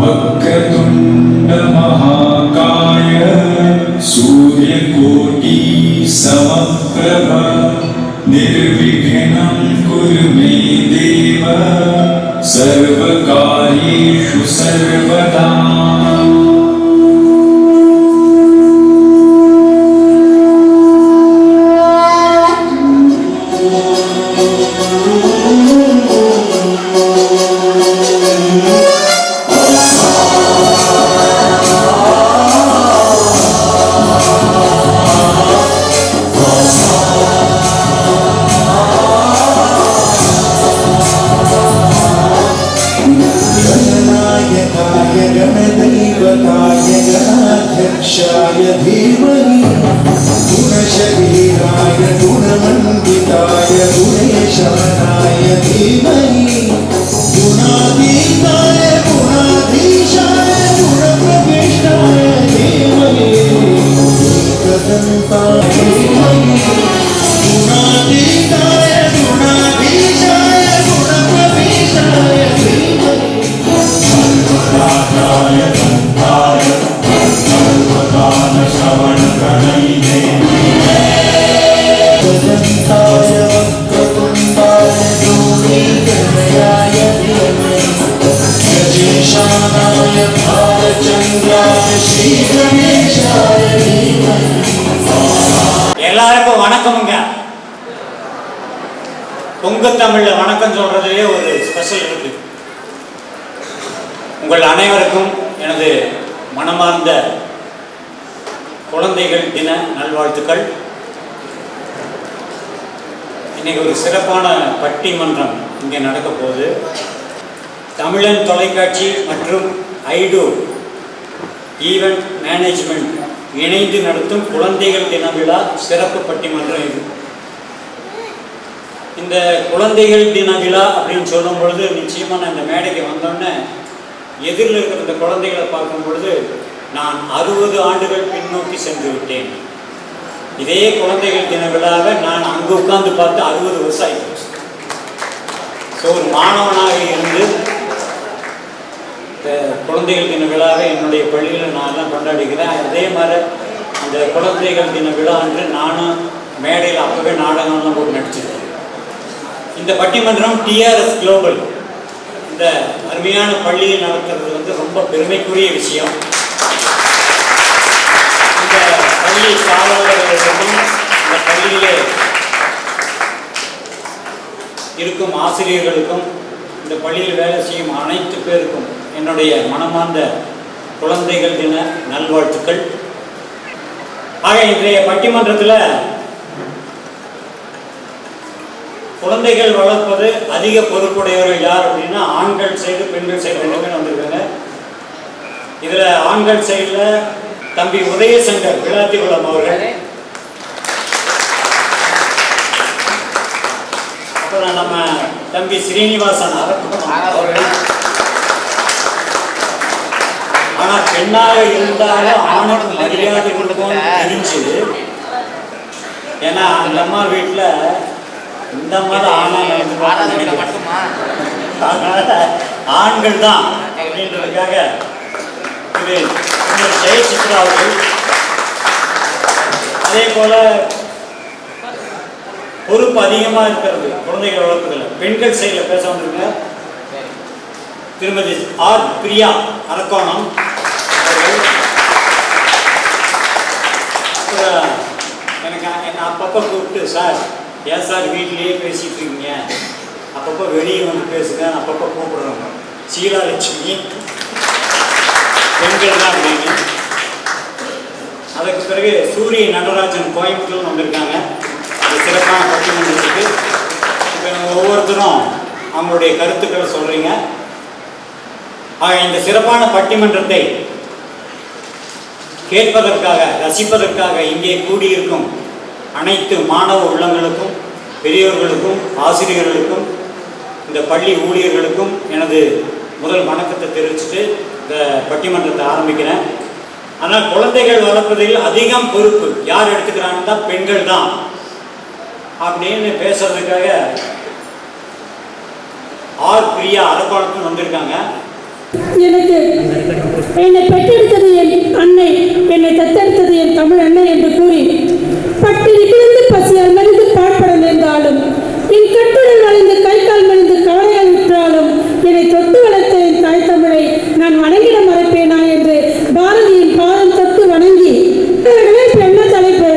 वक्रतुण्ड महाकाय सूर्यकोटि समप्रभ निर्विघ्नं कुरु मे देव सर्वकार्येषु सर्वदा। गणाध्यक्षाय धीमहि गुणशरीराय गुणमण्डिताय गुणेशानाय धीमहि गुणातीताय गुणाधीशाय गुणप्रविष्टाय धीमहि एकदन्ताय धीमहि गुणातीताय गुणाधीशाय गुणप्रविष्टाय धीमहि सर्वदाताय श्रवणकरैः वदन्ताय वक्रतुण्डाय धूमेन्द्रयाय धीमहि गजेशानाय भालचन्द्राय श्रीगणेशाय धीमहि। எல்லாருக்கும் வணக்கமுங்க. பொங்கு தமிழ்ல வணக்கம் சொல்றதுலேயே ஒரு ஸ்பெஷல் இருக்கு. உங்கள் அனைவருக்கும் எனது மனமார்ந்த குழந்தைகள் தின நல்வாழ்த்துக்கள். இன்னைக்கு ஒரு சிறப்பான பட்டிமன்றம் இங்கே நடக்க போகுது. தமிழன் தொலைக்காட்சி மற்றும் ஐடோ ஈவெண்ட் மேனேஜ்மெண்ட் இணைந்து நடத்தும் குழந்தைகள் தின விழா சிறப்பு பட்டிமன்றம் இது. இந்த குழந்தைகள் தின விழா அப்படின்னு சொல்லும் பொழுது நிச்சயமாக நான் இந்த மேடைக்கு வந்தோடனே எதிரில் இருக்கிற இந்த குழந்தைகளை பார்க்கும் பொழுது நான் 60 ஆண்டுகள் பின்னோக்கி சென்று விட்டேன். இதே குழந்தைகள் தின விழாவை நான் அங்கே உட்கார்ந்து பார்த்து 60 வருஷம் ஆகிடுச்சு. ஸோ ஒரு மாணவனாக இருந்து இந்த குழந்தைகள் தின விழாவை என்னுடைய பள்ளியில் நான் தான் கொண்டாடிக்கிறேன். அதே மாதிரி அந்த குழந்தைகள் தின விழா அன்று நானும் மேடையில் அப்போவே நாடகம்லாம் போட்டு நடிச்சிருக்கேன். இந்த பட்டிமன்றம் டிஆர்எஸ் குளோபல் இந்த அருமையான பள்ளியில் நடத்துறது ரொம்ப பெருமைக்குரிய விஷயம். இந்த பள்ளி காவலர்களுக்கும் இந்த பள்ளியிலே இருக்கும் ஆசிரியர்களுக்கும் இந்த பள்ளியில் வேலை செய்யும் அனைத்து பேருக்கும் என்னுடைய மனமார்ந்த குழந்தைகள் தின நல்வாழ்த்துக்கள். ஆக இன்றைய பட்டிமன்றத்தில் குழந்தைகள் வளர்ப்பது அதிக பொறுப்புடையவர்கள் யார் அப்படின்னா ஆண்கள் சைடு பெண்கள் சைடு 2 பேர் வந்திருக்காங்க. இதில் ஆண்கள் சைடில் தம்பி உதயசங்கர் விளாத்திகுளம் அவர்கள், அப்புறம் நம்ம தம்பி ஸ்ரீனிவாசன் அவர்கள். ஆனால் பெண்ணாக இருந்தாலும் ஆணுக்கு மரியாதை கொடுக்கும் தெரிஞ்சு, ஏன்னா அந்த அம்மா வீட்டில் இந்த மாதிரி ஆண்கள் தான் அப்படின்றதுக்காக இது ஜெயசித்ரா அவர்கள். அதே போல பொறுப்பு அதிகமாக இருக்கிறது குழந்தைகள் வளர்ப்பதில். பெண்கள் சைடில் பேச வந்திருக்க திருமதி ஆர் பிரியா அரக்கோணம் அவர்கள். எனக்கு என்னை அப்பப்போ கூப்பிட்டு, சார் ஏன் சார் வீட்டிலேயே பேசிகிட்டு இருக்கீங்க, அப்பப்போ வெளியே வந்து பேசுங்க, அப்பப்போ கூப்பிடுறோம். சீலாலட்சுமி பெண்கள் தான் அப்படின்னு. அதுக்கு பிறகு சூரிய நடராஜன் கோயம்புத்தூர் வந்திருக்காங்க அது சிறப்பான பட்டிமன்றத்துக்கு. இப்போ ஒவ்வொருத்தரும் அவங்களுடைய கருத்துக்களை சொல்கிறீங்க. ஆக இந்த சிறப்பான பட்டிமன்றத்தை கேட்பதற்காக ரசிப்பதற்காக இங்கே கூடியிருக்கும் அனைத்து மாணவ உள்ளங்களுக்கும் பெரியோர்களுக்கும் ஆசிரியர்களுக்கும் இந்த பள்ளி ஊழியர்களுக்கும் எனது முதல் வணக்கத்தை தெரிவிச்சுட்டு இந்த பட்டிமன்றத்தை ஆரம்பிக்கிறேன். ஆனால் குழந்தைகள் வளர்ப்பதில் அதிகம் பொறுப்பு யார் எடுத்துக்கிறாங்கன்னா பெண்கள் தான் அப்படின்னு பேசுறதுக்காக ஆர் பிரியா அரக்கோணத்துக்கு வந்திருக்காங்க. எனக்கு என்னை பெற்றெடுத்தது என் அன்னை, என்னை தத்தெடுத்தது என் தமிழ் அன்னை என்று கூறி பட்டினி கிடந்து பசியால் மனிந்து பாழ்பட நேர்ந்தாலும், என் கட்டுடல் வளைந்து கை கால் மணிந்து கவலைகள் விற்றாலும் என்னை தொட்டு வளர்த்த என் தாய் தமிழை நான் வணங்கிட மறைப்பேனா என்று பாரதியின் பாதம் தொட்டு வணங்கி, இப்ப என்ன தலைப்பு?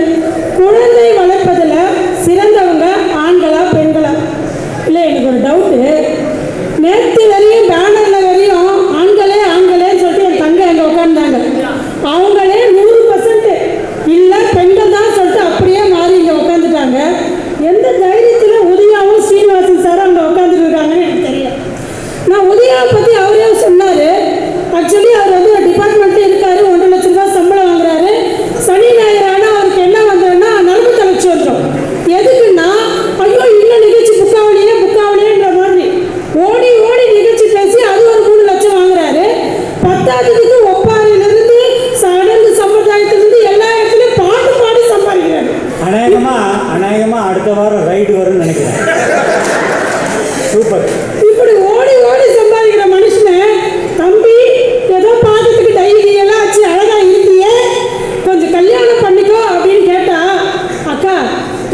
குழந்தை வளர்ப்பதில் சிறந்தவங்க ஆண்களா பெண்களா? இல்லை, எனக்கு ஒரு டவுட்டு. நேற்று வரையும் பேனரில் வரையும் ஆண்களே ஆண்களேன்னு சொல்லிட்டு என் தங்கை அங்கே உட்காந்தாங்க. அவங்களே 100% இல்லை பெண்கள் தான் சொல்லிட்டு அப்படியே மாறி இங்கே உட்காந்துட்டாங்க. எந்த தைரியத்தில் உதயாவும் ஸ்ரீனிவாசன் சாரும் அங்கே உட்காந்துட்டு இருக்காங்கன்னு எனக்கு தெரியல. நான் உதயாவை பற்றி அவரே சொன்னார். ஆக்சுவலி அவர் வந்து ஒரு டிபார்ட்மெண்ட்டில் இருக்கார், 1.5 லட்சம் ரூபா சம்பளம் வாங்குறாரு. சனி ஞாயிறானா அவருக்கு என்ன வந்தோன்னா நரம்பு தளர்ச்சி வந்துடும். எதுக்குன்னா, ஐயோ இன்னும் நிகழ்ச்சி புக்காவலியேன்ற மாதிரி ஓடி ஓடி நிகழ்ச்சி பேசி அது ஒரு 3 லட்சம் வாங்குறாரு. 10ஆவதுக்கு ஒப்பாரிலிருந்து சடங்கு சம்பிரதாயத்திலிருந்து எல்லா இடத்துலையும் பாட்டு பாடி சம்பாதிக்கிறாரு. அநேகமா அடுத்த வாரம் ரைடு வரும்னு நினைக்கிறேன். சூப்பர். இப்படி ஓடி ஓடி சம்பாதிக்கிற மனுஷனை தம்பி ஏதோ பாக்கிறதுக்கு டைரி எல்லாம் வச்சு அழகா இருக்கியே, கொஞ்சம் கல்யாணம் பண்ணிக்கோ அப்படின்னு கேட்டா, அக்கா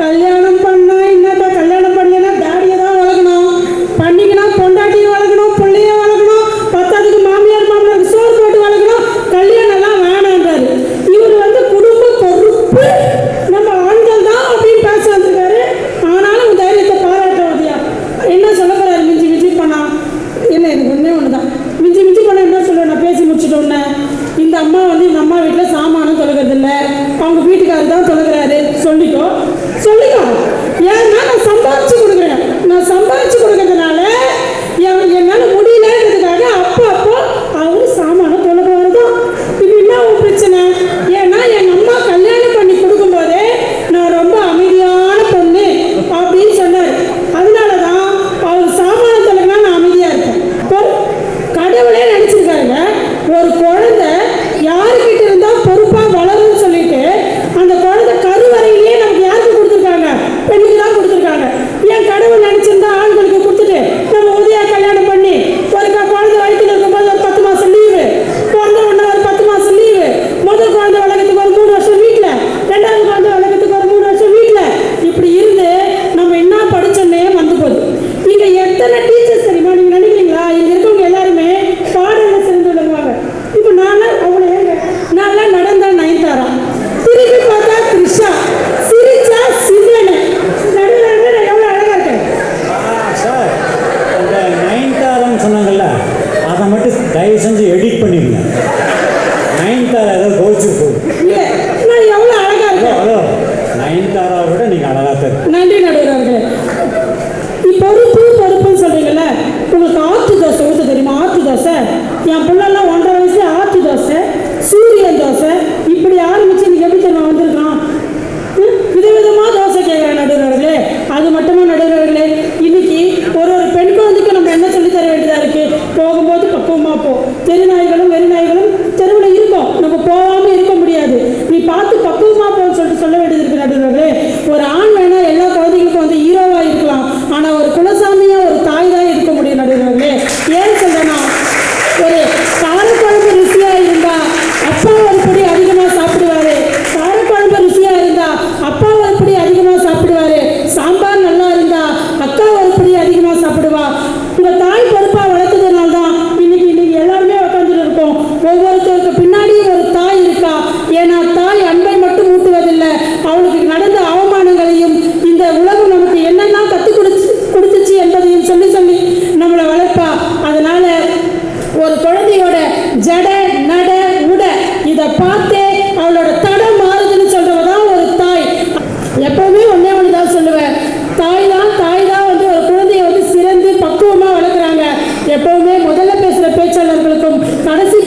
கல்யாணம் பண்ணா என்னக்கா, கல்யாணம் பண்ணலன்னா டாடியை தான் வளர்க்கணும், பண்ணிக்கணும் பொண்டாட்டியை வளர்க்கணும், பிள்ளைய வளர்க்கணும், 10ஆவதுக்கு மாமியாருக்கு சோறு போட்டு வளர்க்கணும், கல்யாணம்லாம் வேணான்றாரு. இவர் வந்து குடும்ப பொறுப்பு நம்ம ஆண்கள் தான் அப்படின்னு பேச வந்திருக்காரு. ஆனாலும் தைரியத்தை பாராட்ட உதயா. என்ன சொல்ல போறாரு? மிஞ்சி மிஞ்சி பண்ணா இல்லை, எனக்கு ஒன்று தான் மிஞ்சி மிஞ்சி பண்ண என்ன சொல்லுவேன், நான் பேசி முடிச்சுட்டோன்னே, இந்த அம்மா வந்து இந்த அம்மா வீட்டில் சாமானும் தொலைகிறதில்ல, அவங்க வீட்டுக்காரர் தான் தொலைகிறாரு. சொல்லிக்கோ ஏன்னா நான் சம்பாதிச்சு கொடுக்குறேன். நான் சம்பாதிச்சு கொடுக்கறதுனால என்னால் முடியலன்றதுக்காக அப்போ அவரு சாமானும் தொலைகிறவர் தான். இது என்ன ஒரு பிரச்சனை? ஏன்னா எங்கள் அம்மா கல்யாணம் பண்ணி கொடுக்கும்போதே நான் ரொம்ப அமைதியான பொண்ணு அப்படின்னு சொன்னார். அதனால தான் அவர் சாமான் தொலைனா நான் அமைதியாக இருக்கேன். கடவுளே நினச்சிருக்காருங்க, ஒரு குழந்தை யாருக்கிட்ட இருந்தால் பொறுப்பாக வளரும்னு சொல்லிட்டு அந்த குழந்தை கருவறையிலேயே நமக்கு யாருக்கு கொடுத்துருக்காங்க? பெண்ணுக்கு தான் கொடுத்துருக்காங்க. ஏன் கடவுள் நினச்சிருந்தா ஆண்களுக்கு கொடுத்துட்டு நம்ம உதயா கல்யாணம் பண்ணி ஒரு குழந்தை வயிற்றுல இருக்கும்போது ஒரு 10 மாதம் லீவு, பிறந்த உடனே ஒரு 10 மாதம் லீவு, முதல் குழந்தை வளர்க்கறதுக்கு ஒரு 3 வருஷம் வீட்டில், 2ஆவது குழந்தை வளர்க்கறதுக்கு ஒரு 3 வருஷம் வீட்டில், இப்படி இருந்து நம்ம என்ன படிச்சோன்னே வந்து போகுது. இங்கே எத்தனை டீச்சர்ஸ் தெரியுமா? நீங்கள் நினைக்கிறீங்களா? இங்கே இருக்கவங்க எல்லாருமே பாடலில் சேர்ந்து விளங்குவாங்க. இப்போ நான்லாம் அவ்வளோ நான்லாம் நடந்தா நயன்தாரா, திருப்பி பார்த்தா த்ரிஷா, சிரிச்சா சிவனு, நடுவில் எவ்வளோ அழகாக இருக்கேன் சார். அந்த நயன்தாரான்னு சொன்னாங்கல்ல, அதை மட்டும் தயவு செஞ்சு எடிட் பண்ணிடுங்க. நயன்தாரா ஏதோ கோச்சு போகுது. இல்லை, நான் எவ்வளோ அழகாக இருக்கேன். ஹலோ, நயன்தாராவை விட நீங்கள் அழகாக தான். நன்றி நடுவர்களே. பொறுப்புன்னு சொல்றீங்கல்ல, உங்களுக்கு ஆத்து தோசை ஊற்ற தெரியுமா? ஆத்து தோசை என் பிள்ளைலாம் 1.5 வயசு ஆத்து தோசை, சூரியன் தோசை, இப்படி ஆரம்பிச்சு இன்னைக்கு எப்படி தெரியுமா வந்திருக்கான்? விதவிதமாக தோசை கேட்குறேன் நடுவர்களே. அது மட்டுமா நடுவர்களே, இன்னைக்கு ஒரு பெண் குழந்தைக்கு நம்ம என்ன சொல்லி தர வேண்டியதாக இருக்குது? போகும்போது பக்குவமாக போ. தெருநாய்களும் வெறிநாய்களும் தெருவில் இருக்கும், நம்ம போகாமல் இருக்க முடியாது. நீ பார்த்து பக்குவமாக போன்னு சொல்லிட்டு சொல்ல வேண்டியது இருக்குது நடுவர்களே. ஒரு ஆண் வேணா எல்லா குழந்தைங்களுக்கும் வந்து ஹீரோவாக இருக்கலாம், ஆனால் ஒரு குலசாமியா ஒரு தாய் தான் இருக்க முடியும் நடுவர்களே. ஏன் சொல்றேன்னா, ஒரு காரக்குழம்பு ருசியா இருந்தா அப்பா ஒரு படி அதிகமாக சாப்பிடுவாரு, காரக்குழம்பு ருசியா இருந்தா அப்பா ஒரு படி அதிகமாக சாப்பிடுவாரு, சாம்பார் நல்லா இருந்தா அக்கா ஒரு படி அதிகமாக சாப்பிடுவா. உங்க தாய் பொறுப்பாக வளர்த்ததுனால தான் இன்னைக்கு எல்லாருமே உட்காந்துட்டு இருக்கோம். ஒவ்வொருத்தருக்கு பின்னாடியும் ஒரு தாய் இருக்கா. ஏன்னா தாய் அன்பை மட்டும் ஊட்டுவதில்லை, அவளுக்கு நடந்த அவமானங்களையும் இந்த உலகம் நமக்கு என்னெல்லாம் கற்றுக் கொடுத்துச்சு என்பதையும் சொல்லி சொல்லி நம்மளை வளர்ப்பா. அதனால ஒரு குழந்தையோட ஜட நட உட இதை பார்த்தே அவளோட தடம் மாறுதுன்னு சொல்றவதான் ஒரு தாய். எப்பவுமே ஒண்ணு தான் சொல்லுவேன், தாய் தான் வந்து ஒரு குழந்தைய வந்து சிறந்து பக்குவமா வளர்க்குறாங்க. எப்பவுமே முதல்ல பேசுற பேச்சாளர்களுக்கும் கடைசி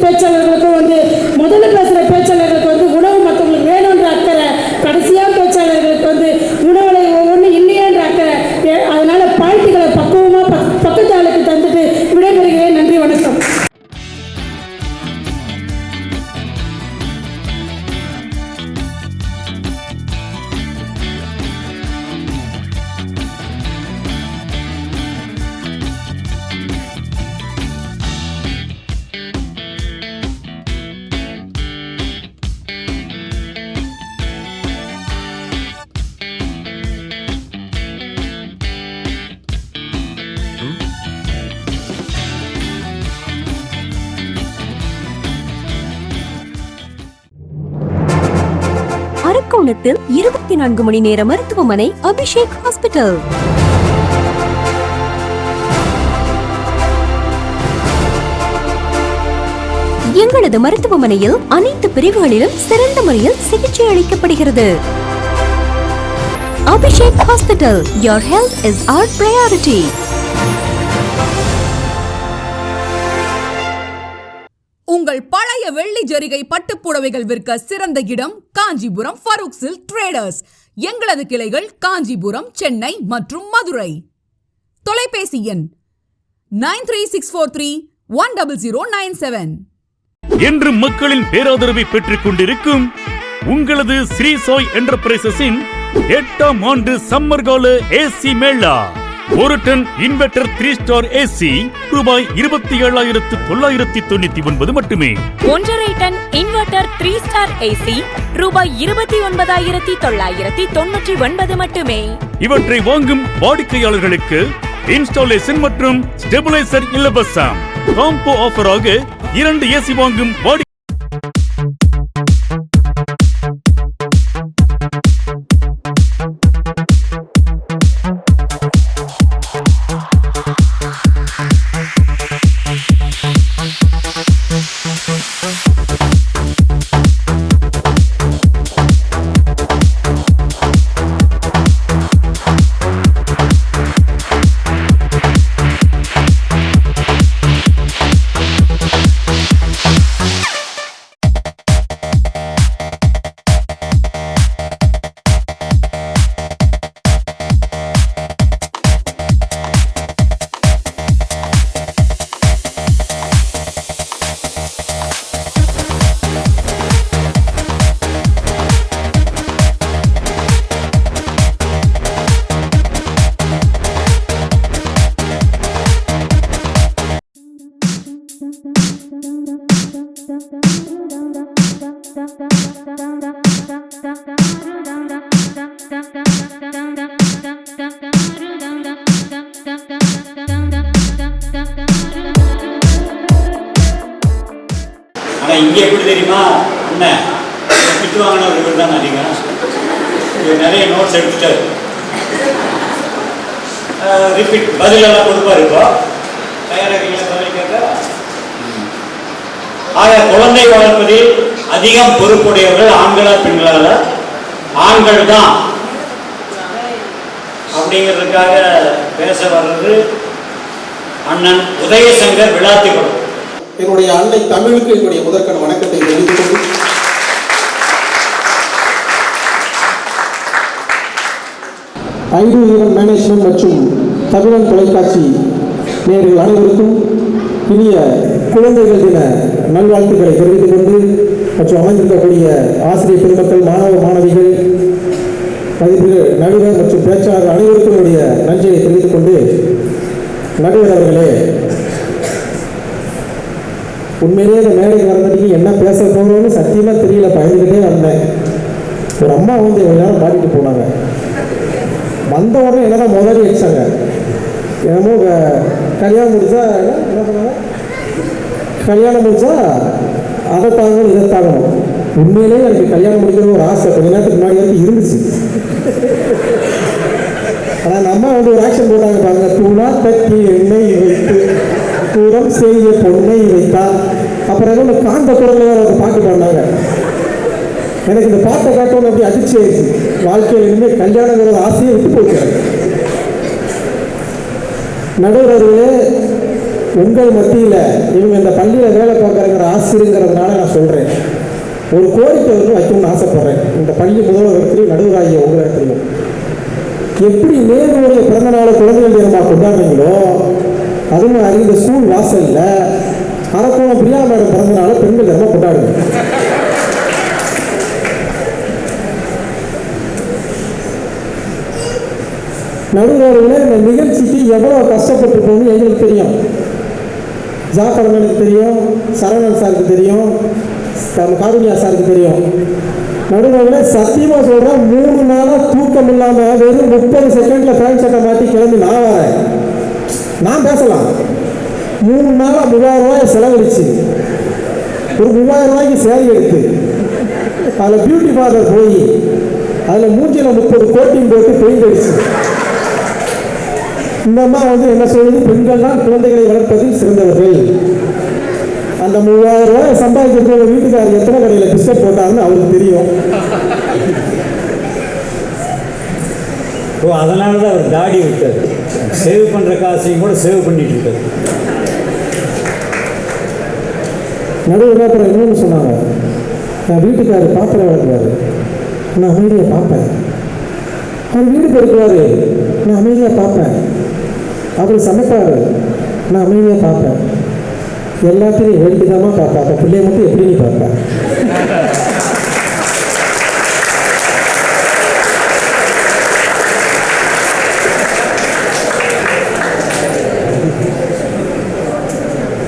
பேச்சாளர்களுக்கும் வந்து முதல்ல பேசுற பேச்சாளர்களுக்கு வந்து உணவு மற்றவங்களுக்கு வேணும்ன்ற அக்கறை, கடைசியா பேச்சாளர்களுக்கு வந்து உணவுகளை ஒவ்வொன்று இல்லையன்ற அக்கறை. அதனால பாயிண்ட்டுகளை பக்குவமா பக்கத்து ஆளுக்கு தந்துட்டு விடைபெறுகிறேன். நன்றி, வணக்கம். கும்பகோணத்தில் 24 மணி நேர மருத்துவமனை அபிஷேக் ஹாஸ்பிட்டல். எங்களது மருத்துவமனையில் அனைத்து பிரிவுகளிலும் சிறந்த முறையில் சிகிச்சை அளிக்கப்படுகிறது. Abhishek hospital. Your health is our priority. உங்கள் பழைய வெள்ளி ஜரிகை பட்டுப்புடவைகள் விற்க சிறந்த இடம் காஞ்சிபுரம் ஃபரூக் சில்க் ட்ரேடர்ஸ். எங்களது கிளைகள் காஞ்சிபுரம், சென்னை மற்றும் மதுரை. தொலைபேசி எண் 9364310097. என்று மக்களின் பேராதரவை பெற்றுக் கொண்டிருக்கும் உங்களது ஸ்ரீ சாய் என்டர்பிரைசஸின் 8ஆம் ஆண்டு சம்மர் கால ஏசி மேளா. ஒரு டன் இன்வெர்டர் 3 ஸ்டார் ஏசி ரூபாய் 27,999 மட்டுமே. 1.5 டன் இன்வெர்டர் 3 ஸ்டார் ஏசி ரூபாய் 29,999 மட்டுமே. இவற்றை வாங்கும் வாடிக்கையாளர்களுக்கு இன்ஸ்டாலேஷன் மற்றும் ஸ்டெபிலைசர் இலவசம். காம்போ ஆஃபராக 2 ஏசி வாங்கும் இங்கே எப்படி தெரியுமா என்ன திட்டு வாங்கினவர்கள் தான் அதிகம். நிறைய நோட்ஸ் எடுத்துட்டு ரிப்பீட் பதிலெல்லாம் கொடுப்பாரு. இப்போ தயாராக பதில் கேட்க. ஆக குழந்தை வளர்ப்பதில் அதிகம் பொறுப்புடையவர்கள் ஆண்களா பெண்களால? ஆண்கள் தான் அப்படிங்கிறதுக்காக பேச வர்றது அண்ணன் உதயசங்கர் விளாத்திக்குளம். என்னுடைய அன்னை தமிழுக்கு என்னுடைய முதற்கண் வணக்கத்தை தெரிவித்துக் கொண்டு ஐடு ஈவென்ட் மேனேஜ்மெண்ட் மற்றும் தமிழன் தொலைக்காட்சி நேயர்கள் அனைவருக்கும் இனிய குழந்தைகள் தின நல்வாழ்த்துக்களை தெரிவித்துக் கொண்டு மற்றும் அமைந்திருக்கக்கூடிய ஆசிரியர் பெருமக்கள், மாணவ மாணவிகள், மதிப்பிற்கு நடுவர் மற்றும் பேச்சாளர் அனைவருக்கும் என்னுடைய நன்றியை தெரிவித்துக் கொண்டு, நடுவர் அவர்களே, உண்மையிலேயே இந்த மேடைக்கு வரதுக்கு என்ன பேச போகிறோன்னு சத்தியமாக தெரியல, பயந்துக்கிட்டே வந்தேன். ஒரு அம்மா வந்து எவ்வளோ நேரம் பாடிட்டு போனாங்க. வந்த உடனே என்னதான் முதலாளி அடித்தாங்க. என்னமோ கல்யாணம் முடிச்சா என்ன பண்ணாங்க, கல்யாணம் முடிச்சா அதை தாங்கணும் இதை தாங்கணும். உண்மையிலேயே எனக்கு கல்யாணம் முடிக்கிற ஒரு ஆசை கொஞ்ச நேரத்துக்கு முன்னாடி வரைக்கும் இருந்துச்சு. ஆனால் அந்த அம்மா வந்து ஒரு ஆக்ஷன் போட்டாங்க பாருங்க, தூணா தட்டி எண்ணெய் வைத்து தூரம் செய்ய பொண்ணை வைத்தால். அப்புறம் ஏதோ காந்த குரல் ஒரு பாட்டு பாடினாங்க. எனக்கு இந்த பாட்டை காட்டணும் அப்படி அதிர்ச்சி ஆயிடுச்சு. வாழ்க்கையில் இனிமேல் கல்யாணங்கிற ஆசையை விட்டு போச்சு. நடுவர்களே, உங்கள் மத்தியில் இவங்க இந்த பள்ளியில் வேலை பார்க்குறங்கிற ஆசிரியங்கிறதுனால நான் சொல்கிறேன், ஒரு கோரிக்கை வந்து வைக்கணும்னு ஆசைப்பட்றேன். இந்த பள்ளி முதல்வரத்திலையும் நடுவராகிய உங்கள் இடத்துலையும் எப்படி நேருடைய பிறந்த நாளை குழந்தைகள் தினமாக கொண்டாடுறீங்களோ அது மாதிரி இந்த ஸ்கூல் வாசலில் அரக்கோணம் பிரியா மேடம் பிறந்த நாளை பெண்கள் தினமாக கொண்டாடுங்க. நடுவர்களே, இந்த நிகழ்ச்சிக்கு எவ்வளோ கஷ்டப்பட்டு போகணும்னு எங்களுக்கு தெரியும். ஜாஃபரனுக்கு தெரியும், சரவணன் சாருக்கு தெரியும், காருண்யா சாருக்கு தெரியும். நடுவர்களே, சத்தியமாக சொல்கிறேன், 3 நாளாக தூக்கம் இல்லாமல் வெறும் 30 செகண்டில் ஃபேன் சட்டை மாற்றி கிளம்பி நான் வரேன். நான் பேசலாம். 3 நாளாக 3000 ரூபாயை செலவழிச்சு ஒரு 3000 ரூபாய்க்கு சேரி எடுத்து அதில் பியூட்டி பார்லர் போய் அதில் மூஞ்சியில் 30 கோட்டிங் போட்டு பெயிண்ட் அடிச்சு. இந்த அம்மா வந்து என்ன சொல்லுது, பெண்கள் தான் குழந்தைகளை வளர்ப்பதில் சிறந்தவர்கள். அந்த 3000 ரூபாய் சம்பாதிக்கிறவங்க வீட்டுக்காரர் எத்தனை கடையில் பிஸ்கட் போட்டாங்கன்னு அவருக்கு தெரியும். அதனால தான் அவர் தாடி விட்டார். சேவ் பண்ணுற காசையும் கூட சேவ் பண்ணிட்டு இருக்காரு. நடுவில் அப்புறம் இன்னொன்று சொன்னாங்க, என் வீட்டுக்காரர் பாத்திரம் வளர்க்குறாரு, நான் அமைதியாக பார்ப்பேன். அவர் வீடு பெருக்குவார், நான் அமைதியாக பார்ப்பேன். அவர் சமைப்பார், நான் அமைதியாக பார்ப்பேன். எல்லாத்தையும் வேடிக்கைதாமா பார்ப்பேன். அப்போ பிள்ளைய மட்டும் எப்படி நீ பார்ப்பேன்?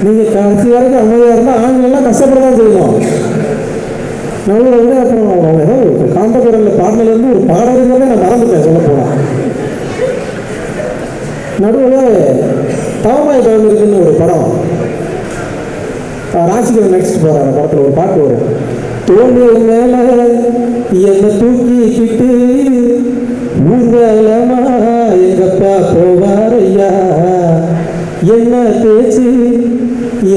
நீங்கள் கடைசி வரைக்கும் அமைதியாக இருந்தால் ஆண்களெல்லாம் கஷ்டப்பட தான் செய்யணும். நடுவில் விட அப்புறம் அவங்க ஏதோ காந்தகுரலில் பாடலேருந்து ஒரு பாடல்களே நான் மறந்துட்டேன் சொல்ல போனால். நடுவில் தவமாய் படம் இருக்குன்னு ஒரு படம், ராசிகர் நெக்ஸ்ட் போகிற அந்த படத்தில் ஒரு பாட்டு வரும். தோல்வி மேலே என்னை தூக்கிக்கிட்டு ஊர்வலமா எங்கப்பா போவாரையா, என்ன தேய்ச்சி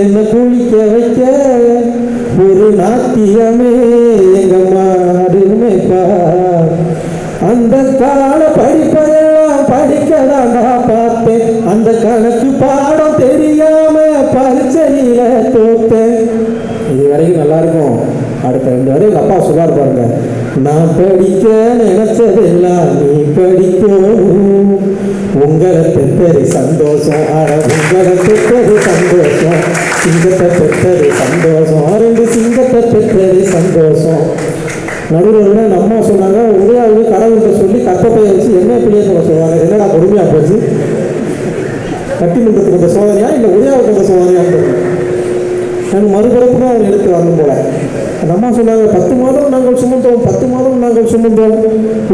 என்ன குளிக்க வைக்க ஒரு நாட்டியமே எங்க மாடுமேப்பா. அந்த கால படிப்பெல்லாம் படிக்கதாண்டா பார்த்தேன், அந்த கணக்கு பாடம் தெரியாம பரீட்சையில தோத்தேன். இது வரைக்கும் நல்லா இருக்கும். அடுத்த 2 வரை எங்கள் அப்பா சொல்லாரு பாருங்க, நான் படிக்க நினைச்சதெல்லாம் நீ படிக்கணும், உங்களை பெற்றது சந்தோஷம், உங்களை பெற்றது சந்தோஷம், சிங்கத்தை பெற்றது சந்தோஷம், 2 சிங்கத்தை பெற்றது சந்தோஷம். நடுவில் அம்மா சொன்னாங்க, உதயாவுக்கு கடவுள்கிட்ட சொல்லி கற்பப்பையை வச்சு என்ன பிள்ளைய சொல்ல சொல்லுவாங்க. என்னடா பொறுமையாக போச்சு, பட்டிமன்றத்துக்கு வந்த சோதனையா இல்லை உதயாவுக்கு வந்த சோதனையான்னு நாங்கள் மறுபிறப்பு தான் அவங்க எடுத்து வரணும் போல. அந்த அம்மா சொன்னாங்க, 10 மாதம் நாங்கள் சுமந்தோம், 10 மாதம் நாங்கள் சுமந்தோம்.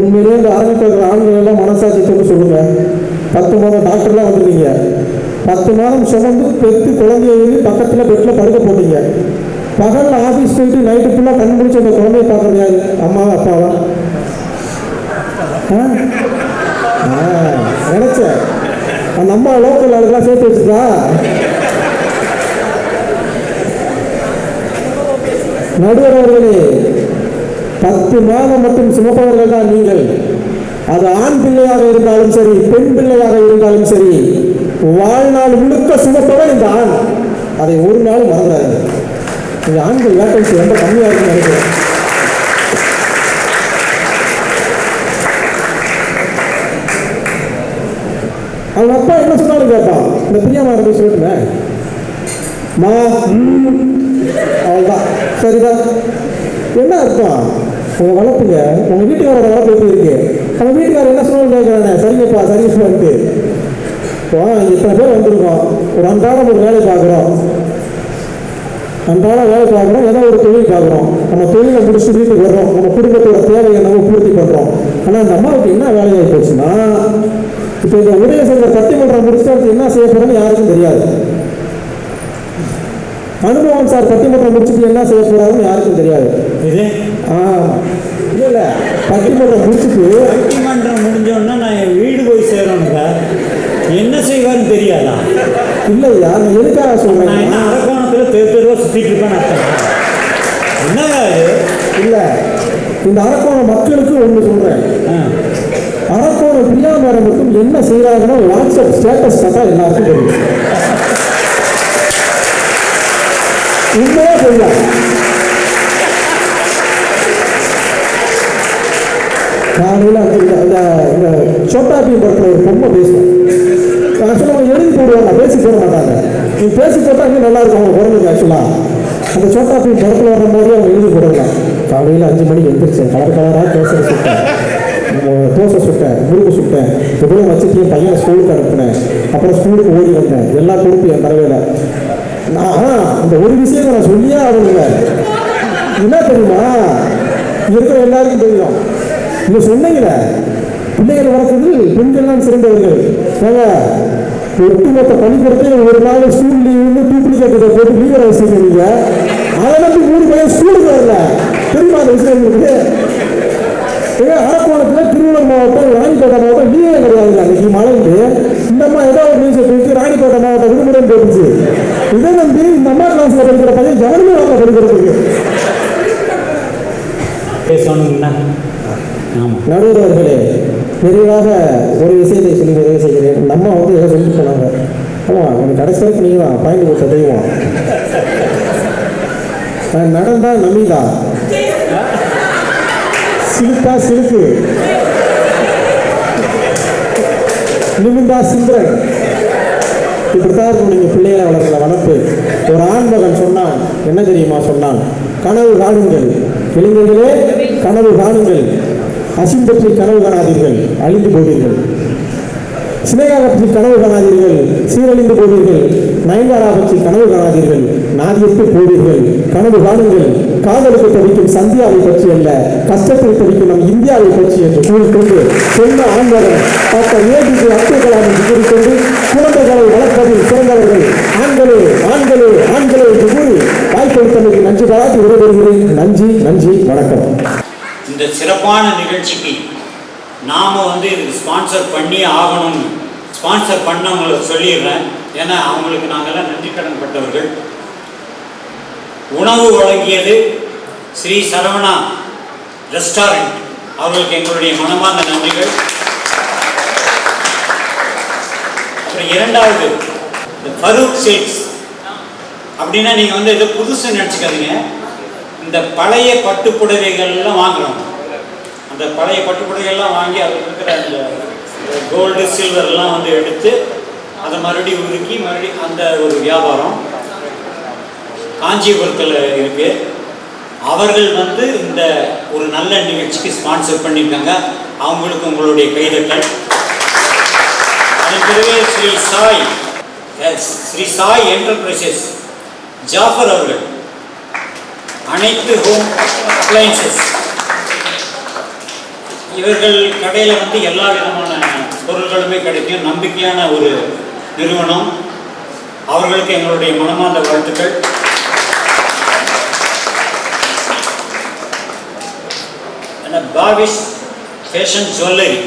உண்மையிலே இந்த அரங்கத்தில் ஆண்கள் எல்லாம் மனசாட்சியத்தோடு சொல்லுங்கள். 10 மாதம் டாக்டர்லாம் வந்துருக்கீங்க, 10 மாதம் சுமந்து பெற்று குழந்தைய பக்கத்தில் பெட்டில் படுக்க போட்டீங்க. பகலில் ஆஃபீஸ் போயிட்டு நைட்டு ஃபுல்லாக கண் முடிச்சு அந்த குழந்தைய பார்க்குறது யாரு? அம்மாவா அப்பாவா? நினச்சேன் அந்த அம்மா லோக்கல் ஆளுக்கெல்லாம் சேர்த்து வச்சுக்கா. நடுவர் அவர்களே, 10 மாதம் மட்டும் சுமப்பவர்கள் தான் நீங்கள். அது ஆண் பிள்ளையாக இருந்தாலும் சரி, பெண் பிள்ளையாக இருந்தாலும் சரி, வாழ்நாள் முழுக்க சுமப்பவர் இந்த ஆண். அதை ஒரு நாள் மறந்துடாது. இந்த ஆண்கள் வேக்கன்சி ரொம்ப கம்மியாக இருக்குன்னு நினைக்கிறேன். அவங்க அப்பா என்ன சொன்னாலும் கேட்பான். இந்த பிரியாமாரி சொல்லிட்டுனேன் மா அவள்தான் சரிதான். என்ன அர்த்தம்? உங்க வளர்ப்புங்க, உங்க வீட்டுக்காரோட வளர்ப்பு எப்படி இருக்கு? அவங்க வீட்டுக்காரர் என்ன சொன்னாலும் கேட்குறானே, சரிங்கப்பா சரிங்கப்பான்ட்டு. இப்போ இத்தனை பேர் வந்திருக்கோம், ஒரு அன்றாடம் ஒரு வேலை பார்க்குறோம், அன்றாடம் வேலை பார்க்குறோம், ஏதோ ஒரு தொழில் பார்க்குறோம். நம்ம தொழிலை முடிச்சு வீட்டுக்கு வர்றோம், நம்ம குடும்பத்தோட தேவை என்னவோ பூர்த்தி பண்ணுறோம். ஆனால் அந்த அம்மாவுக்கு என்ன வேலையாகி போச்சுன்னா, இப்போ இந்த உதய சங்க பட்டிமன்றம் முடிச்சுட்டு அடுத்து என்ன செய்ய போகிறோன்னு யாருக்கும் தெரியாது. அனுபவம் சார் பட்டிமன்றம் முடிச்சுட்டு என்ன செய்ய போகிறாருன்னு யாருக்கும் தெரியாது. இது இல்லை பட்டிமன்றம் முடிச்சுட்டு பட்டிமன்றம் முடிஞ்சோன்னா நான் என் வீடு போய் சேரணுங்க, என்ன செய்வாருன்னு தெரியாதா? இல்லையா, நான் எதுக்காக சொல்கிறேன், நான் என்ன அரக்கோணத்தில் தெருவா சுற்றிட்டு இருப்பேன்னு அர்த்தம். என்னங்க இல்லை, இந்த அரக்கோணம் மக்களுக்கு ஒன்று சொல்கிறேன். அரக்கோணம் பிரியா மேடம் மட்டும் என்ன செய்கிறாங்கன்னா வாட்ஸ்அப் ஸ்டேட்டஸ் பார்த்தா எல்லாருக்கும் தெரியும். உண்மையா சொல்லலாம். காலையில் இந்த சோட்டாபி படத்தில் ஒரு பொம்மை பேசுவேன். ஆக்சுவலாக அவங்க எழுதி போடுவாங்க, பேசி போட மாட்டாங்க. நீ பேசி போட்டால் இன்னும் நல்லா இருக்கும் அவங்க குழந்தைங்க. ஆக்சுவலாக அந்த சோட்டாபி படத்தில் வரும்போது அவங்க எழுதி போடுவாங்க. காலையில் 5 மணிக்கு எழுந்திரிச்சேன், கலர் கலராக கேசரி சுட்டேன், தோசை சுட்டேன், முருகு சுட்டேன், எவ்வளோ வச்சுட்டு என் பையனை ஸ்கூலுக்கு அனுப்புனேன், அப்புறம் ஸ்கூலுக்கு ஓடி வந்தேன், எல்லா பொறுப்பு என் தலைவையில். நான் இந்த ஒரு விஷயத்தை நான் சொல்லியே ஆகணுங்க. என்ன தெரியுமா, இருக்கிற எல்லாருக்கும் தெரியும். நீங்க சொன்னீங்களே பிள்ளைகள் வளர்க்குறதில் பெண்கள் தான் சிறந்தவர்கள். ஒட்டுமொத்த பள்ளிக்கூடத்தை ஒரு நாள் ஸ்கூல் லீவுன்னு டூப்ளிகேட்டை போட்டு லீவ் வச்சுருக்கீங்க. அதை வந்து 3 பையன் ஸ்கூலுக்கு வரல. தெரியுமா அந்த விஷயம் உங்களுக்கு? அரக்கோணத்தில் திருவள்ளூர் மாவட்டம் ராணிப்பேட்டை மாவட்டம் லீவே கிடையாது. அன்னைக்கு மழைந்து இந்த அம்மா ஏதோ ஒரு நியூஸை பேசி ராணிப்பேட்டை மாவட்டம் விடுமுறை போட்டுச்சு. இதை நம்பி இந்த அம்மா கிளாஸ்ல படிக்கிற பையன் எவனுமே வரல படிக்கிறதுக்கு. நடுவர் அவர்களே, விரிவாக ஒரு விஷயத்தை சொல்லி நிறைவு செய்கிறேன். நம்ம ஏதோ சொல்லிட்டு போனாங்க. ஆமாம், எனக்கு கடைசி வரைக்கும் நீங்கள் தான் பாயிண்ட் கொடுத்த தெய்வம். நடந்தா நமிதா, சிலுக்கா சிலுக்கு, நிமிந்தா சிந்திரன். இப்படித்தான் இருக்கும் நீங்கள் பிள்ளைகளை வளர்க்கல வளர்ப்பு. ஒரு ஆண்மகன் சொன்னான், என்ன தெரியுமா சொன்னான்? கனவு காணுங்கள் இளைஞர்களே, கனவு காணுங்கள், அசிம் பற்றி கனவு காணாதீர்கள், அழிந்து போவீர்கள். சினேகா பற்றி கனவு காணாதீர்கள், சீரழிந்து போவீர்கள். நயன்தாரா பற்றி கனவு காணாதீர்கள், நாதியத்து போவீர்கள். கனவு காணுங்கள், காதலுக்கு தவிக்கும் சந்தியாவை பற்றி அல்ல, கஷ்டத்தில் தவிக்கும் நம் இந்தியாவை பற்றி என்று கூறிக்கொண்டு சொன்ன ஆண்மகன் டாக்டர் ஏபிஜே அப்துல் கலாம் என்று கூறிக்கொண்டு குழந்தைகளை வளர்ப்பதில் சிறந்தவர்கள் ஆண்களே ஆண்களே ஆண்களே என்று கூறி வாய்ப்பளித்தமைக்கு நன்றி பாராட்டி விடைபெறுகிறேன். நன்றி நன்றி, வணக்கம். இந்த சிறப்பான நிகழ்ச்சிக்கு நாம் இதுக்கு ஸ்பான்சர் பண்ணி ஆகணும்னு ஸ்பான்சர் பண்ணவங்களை சொல்லிடுறேன். ஏன்னா அவங்களுக்கு நாங்கள்லாம் நன்றி கடன் பட்டவர்கள். உணவு வழங்கியது ஸ்ரீ சரவணா ரெஸ்டாரண்ட், அவர்களுக்கு எங்களுடைய மனமார்ந்த நன்றிகள். அப்புறம் இரண்டாவது இந்த ஃபரூக் சில்க்ஸ் அப்படின்னா நீங்கள் இதை புதுசு நினச்சிக்காதீங்க. இந்த பழைய பட்டுப்புடவைகள்லாம் வாங்குறோம். அந்த பழைய பட்டுப்புடவைகள்லாம் வாங்கி அதில் இருக்கிற அந்த கோல்டு சில்வர்லாம் எடுத்து அதை மறுபடியும் உருக்கி மறுபடியும் அந்த ஒரு வியாபாரம் காஞ்சிபுரத்தில் இருக்குது. அவர்கள் இந்த ஒரு நல்ல நிகழ்ச்சிக்கு ஸ்பான்சர் பண்ணியிருக்காங்க. அவங்களுக்கு உங்களுடைய கைதட்டல். அதன் பிறகு ஸ்ரீ சாய் என்டர்பிரைசஸ் ஜாஃபர் அவர்கள், அனைத்து ஹோம் அப்ளையன்சஸ், இவர்கள் கடையில் எல்லா விதமான பொருட்களுமே கிடைக்கும். நம்பிக்கையான ஒரு நிறுவனம். அவர்களுக்கு எங்களுடைய மனமார்ந்த வாழ்த்துக்கள். பாவிஷ் ஃபேஷன் ஜுவல்லரி.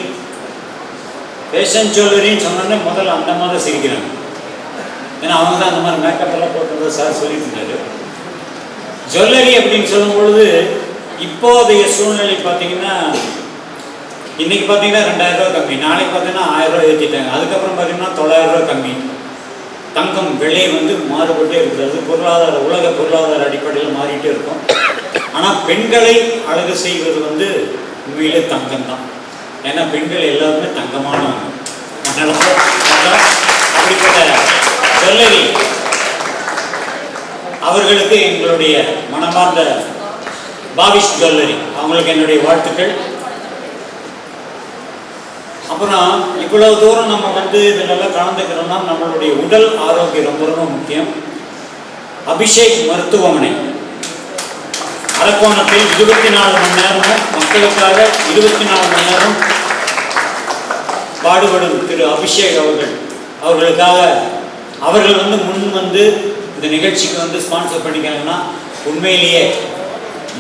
ஃபேஷன் ஜுவல்லரின்னு சொன்னோன்னே முதல்ல அந்த மாதிரி சிரிக்கிறாங்க. ஏன்னா அவங்க தான் அந்த மாதிரி மேக்கப் எல்லாம் போட்டு சார் சொல்லிட்டு இருந்தாரு. ஜுவல்லரி அப்படின்னு சொல்லும் பொழுது இப்போதைய சூழ்நிலை பார்த்தீங்கன்னா, இன்றைக்கி பார்த்தீங்கன்னா 2000 ரூபா கம்மி, நாளைக்கு பார்த்தீங்கன்னா 1000 ரூபா ஏற்றிட்டாங்க. அதுக்கப்புறம் பார்த்தீங்கன்னா 900 ரூபா கம்மி. தங்கம் விலை மாறுபட்டே இருக்குது. அது உலக பொருளாதார அடிப்படையில் மாறிட்டே இருக்கும். ஆனால் பெண்களை அழகு செய்வது உண்மையிலே தங்கம் தான். ஏன்னா பெண்கள் எல்லாருமே தங்கமானவங்க. அப்படிப்பட்ட ஜுவல்லரி அவர்களுக்கு எங்களுடைய மனமார்ந்த பாவிஷ் ஜுவல்லரி அவங்களுக்கு என்னுடைய வாழ்த்துக்கள். அப்புறம் இவ்வளவு தூரம் நம்ம இதெல்லாம் கலந்துக்கிறோம்னா நம்மளுடைய உடல் ஆரோக்கியம் ரொம்ப ரொம்ப முக்கியம். அபிஷேக் மருத்துவமனை அரக்கோணத்தில் 24 மணி நேரமும் மக்களுக்காக 24 மணி நேரம் பாடுபடும் திரு அபிஷேக் அவர்களுக்காக அவர்கள் முன் இந்த நிகழ்ச்சிக்கு ஸ்பான்சர் பண்ணிக்கிறாங்கன்னா உண்மையிலேயே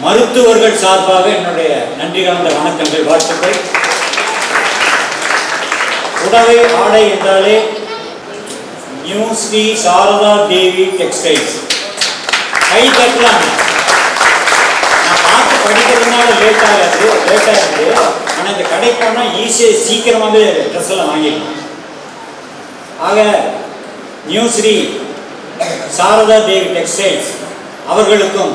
மருத்துவர்கள் சார்பாக என்னுடைய நன்றி கலந்த வணக்கங்கள், வாழ்த்துக்கள். புடவை ஆடை என்றாலே நியூ ஸ்ரீ சாரதா தேவி டெக்ஸ்டைல்ஸ். கை தட்டலாம். நான் பார்த்து படிக்கிறதுனால லேட் ஆகுது. ஆனால் இந்த கடை போனால் ஈஸியாக சீக்கிரமாகவே ட்ரெஸ் எல்லாம் வாங்கிடலாம். ஆக நியூ ஸ்ரீ சாரதா தேவி டெக்ஸ்டைல்ஸ் அவர்களுக்கும்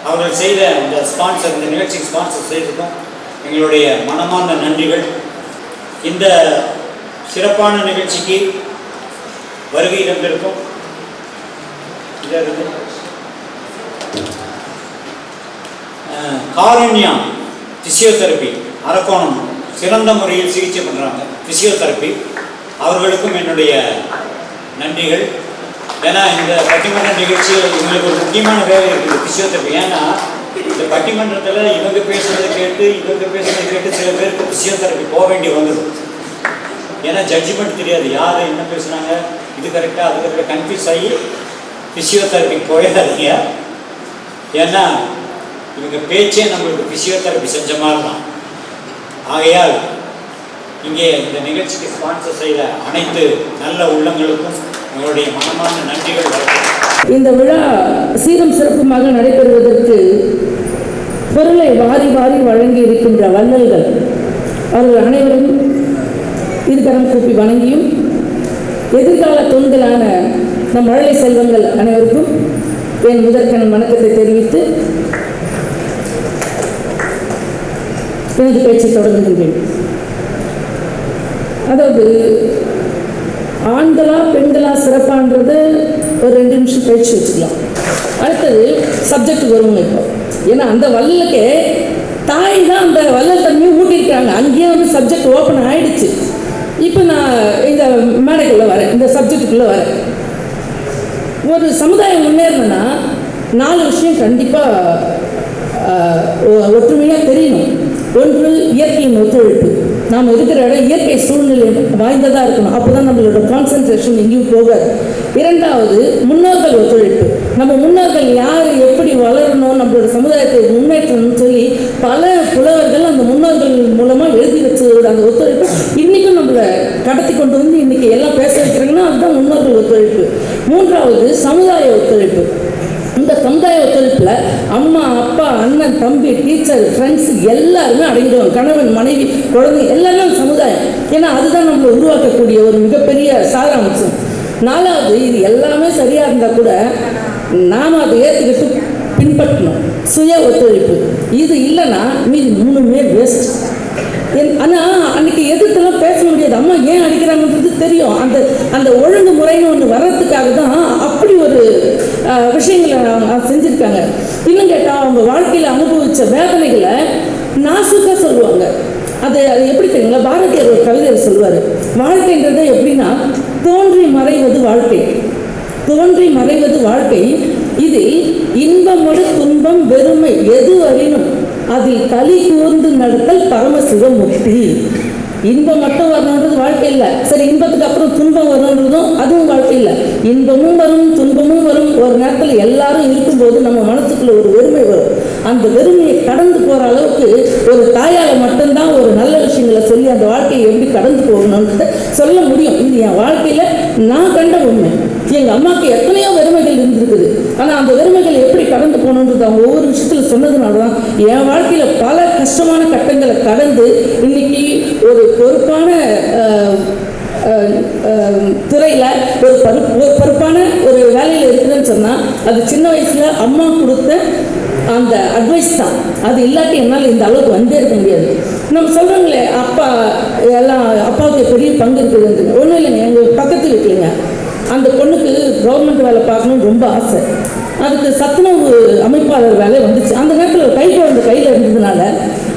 அவர்கள் செய்த இந்த ஸ்பான்சர், இந்த நிகழ்ச்சிக்கு ஸ்பான்சர் செய்ததுக்கும் எங்களுடைய மனமார்ந்த நன்றிகள். இந்த சிறப்பான நிகழ்ச்சிக்கு வருகை தந்திருக்கும் காருண்யா பிசியோதெரப்பி அரக்கோணம் சிறந்த முறையில் சிகிச்சை பண்ணுறாங்க பிசியோதெரப்பி, அவர்களுக்கும் என்னுடைய நன்றிகள். ஏன்னா இந்த பட்டிமன்ற நிகழ்ச்சியில் இவங்களுக்கு ஒரு முக்கியமான வேலை இருக்குது பிசியோதெரப்பி. ஏன்னா இந்த பட்டிமன்றத்தில் இவங்க பேசுகிறத கேட்டு சில பேருக்கு பிசியோதெரப்பி போக வேண்டி வந்துடும். ஏன்னா ஜட்ஜ்மெண்ட் தெரியாது, யார் என்ன பேசுனாங்க, இது கரெக்டாக அது கரெக்டாக கன்ஃபியூஸ் ஆகி பிசியோதெரப்பி போயிடாதீங்க. ஏன்னா இவங்க பேச்சே நம்மளுக்கு பிசியோதெரப்பி செஞ்ச மாதிரி தான். ஆகையால் இங்கே இந்த நிகழ்ச்சிக்கு ஸ்பான்சர் செய்த அனைத்து நல்ல உள்ளங்களுக்கும் உங்களுடைய மனமான நன்றிகள். இந்த விழா சீரும் சிறப்புமாக நடைபெறுவதற்கு பொருளை வாரி வாரி வழங்கி இருக்கின்ற வள்ளல்கள் அவர்கள் அனைவரும் இருகரம் கூப்பி வணங்கியும், எதிர்கால தூண்களான நம் மழலை செல்வங்கள் அனைவருக்கும் என் முதற்கண் வணக்கத்தை தெரிவித்து எனது பேச்சை தொடங்குகின்றேன். அதாவது ஆண்களா பெண்களா சிறப்பான்றது ஒரு 2 நிமிஷம் பேச்சு வச்சுக்கலாம். அடுத்தது சப்ஜெக்டுக்கு வருவோங்க. இப்போ ஏன்னா அந்த வள்ளலுக்கே தாய் தான் அந்த வள்ளல் தன்மையை ஊட்டியிருக்காங்க. அங்கேயே வந்து சப்ஜெக்ட் ஓப்பன் ஆயிடுச்சு. இப்போ நான் இந்த மேடைக்குள்ளே வரேன், இந்த சப்ஜெக்டுக்குள்ளே வரேன். ஒரு சமுதாயம் முன்னேறணும்னா 4 விஷயம் கண்டிப்பாக ஒற்றுமையாக தெரியணும். ஒன்று, இயற்கையின் ஒத்துழைப்பு. நாம் இருக்கிற இடம் இயற்கை சூழ்நிலை வாய்ந்ததாக இருக்கணும். அப்போ தான் நம்மளோட கான்சன்ட்ரேஷன் எங்கேயும் போகாது. 2வது, முன்னோர்கள் ஒத்துழைப்பு. நம்ம முன்னோர்கள் யார் எப்படி வளரணும், நம்மளோட சமுதாயத்தை முன்னேற்றணும்னு சொல்லி பல புலவர்கள் அந்த முன்னோர்கள் மூலமாக எழுதி வச்சதோட அந்த ஒத்துழைப்பு இன்றைக்கும் நம்மளை கடத்தி கொண்டு வந்து இன்றைக்கி எல்லாம் பேச வைக்கிறாங்கன்னா அதுதான் முன்னோர்கள் ஒத்துழைப்பு. 3வது, சமுதாய ஒத்துழைப்பு. இந்த சமுதாய ஒத்துழைப்பில் அம்மா, அப்பா, அண்ணன், தம்பி, டீச்சர், ஃப்ரெண்ட்ஸ் எல்லாருமே அடங்கிடுவாங்க. கணவன், மனைவி, குழந்தை எல்லாமே சமுதாயம். ஏன்னா அதுதான் நம்மளை உருவாக்கக்கூடிய ஒரு மிகப்பெரிய சாராம்சம். 4வது, இது எல்லாமே சரியாக இருந்தால் கூட நாம் அதை ஏற்றுக்கிட்டு பின்பற்றணும். சுய ஒத்துழைப்பு. இது இல்லைன்னா மீது 3மே வேஸ்ட். ஆனால் அன்றைக்கி எதிர்த்துலாம் பேச முடியாது. அம்மா ஏன் அடிக்கிறாங்கன்றது தெரியும். அந்த ஒழுங்கு முறைன்னு ஒன்று வர்றதுக்காக தான் அப்படி ஒரு விஷயங்களை அவங்க செஞ்சுருக்காங்க. இன்னும் கேட்டால் அவங்க வாழ்க்கையில் அனுபவித்த வேதனைகளை நாசுக்காக சொல்லுவாங்க. அது எப்படி தெரியுங்களா? பாரதியார் ஒரு கவிதையில் சொல்லுவார், வாழ்க்கைன்றது எப்படின்னா தோன்றி மறைவது வாழ்க்கை, தோன்றி மறைவது வாழ்க்கை. இதில் இன்பமோடு துன்பம் வெறுமை எது அறினும் அதில் களி கூர்ந்து நடத்தல் பரமசிவ முக்தி. இன்பம் மட்டும் வரணுன்றது வாழ்க்கை இல்லை. சரி, இன்பத்துக்கு அப்புறம் துன்பம் வரணுன்றதும் அதுவும் வாழ்க்கை இல்லை. இன்பமும் வரும் துன்பமும் வரும். ஒரு நேரத்தில் எல்லாரும் இருக்கும்போது நம்ம மனசுக்குள்ள ஒரு வெறுமை வரும். அந்த வெறுமையை கடந்து போகிற அளவுக்கு ஒரு தாயால் மட்டும்தான் ஒரு நல்ல விஷயங்களை சொல்லி அந்த வாழ்க்கையை எப்படி கடந்து போகணுன்றதை சொல்ல முடியும். இது என் வாழ்க்கையில் நான் கண்ட உண்மை. எங்கள் அம்மாவுக்கு எத்தனையோ வெறுமைகள் இருந்திருக்குது. ஆனால் அந்த வெறுமைகள் எப்படி கடந்து போகணுன்றது அவங்க ஒவ்வொரு விஷயத்தில் சொன்னதுனால தான் என் வாழ்க்கையில் பல கஷ்டமான கட்டங்களை கடந்து இன்னைக்கு ஒரு பொறுப்பான துறையில் ஒரு பொறுப்பான ஒரு வேலையில் இருக்குதுன்னு சொன்னால் அது சின்ன வயசில் அம்மா கொடுத்த அந்த அட்வைஸ் தான். அது இல்லாட்டி என்னால் இந்த அளவுக்கு வந்தே இருக்க முடியாது. நம்ம சொல்கிறோங்களே அப்பா எல்லாம் அப்பாவுக்கு பெரிய பங்கு இருக்குது. ஒன்றும் இல்லைங்க, எங்கள் பக்கத்து வீட்டுலங்க அந்த பொண்ணுக்கு கவர்மெண்ட் வேலை பார்க்கணுன்னு ரொம்ப ஆசை. அதுக்கு சத்துணவு அமைப்பாளர் வேலை வந்துச்சு. அந்த நேரத்தில் ஒரு கை குழந்தை கையில் இருந்ததுனால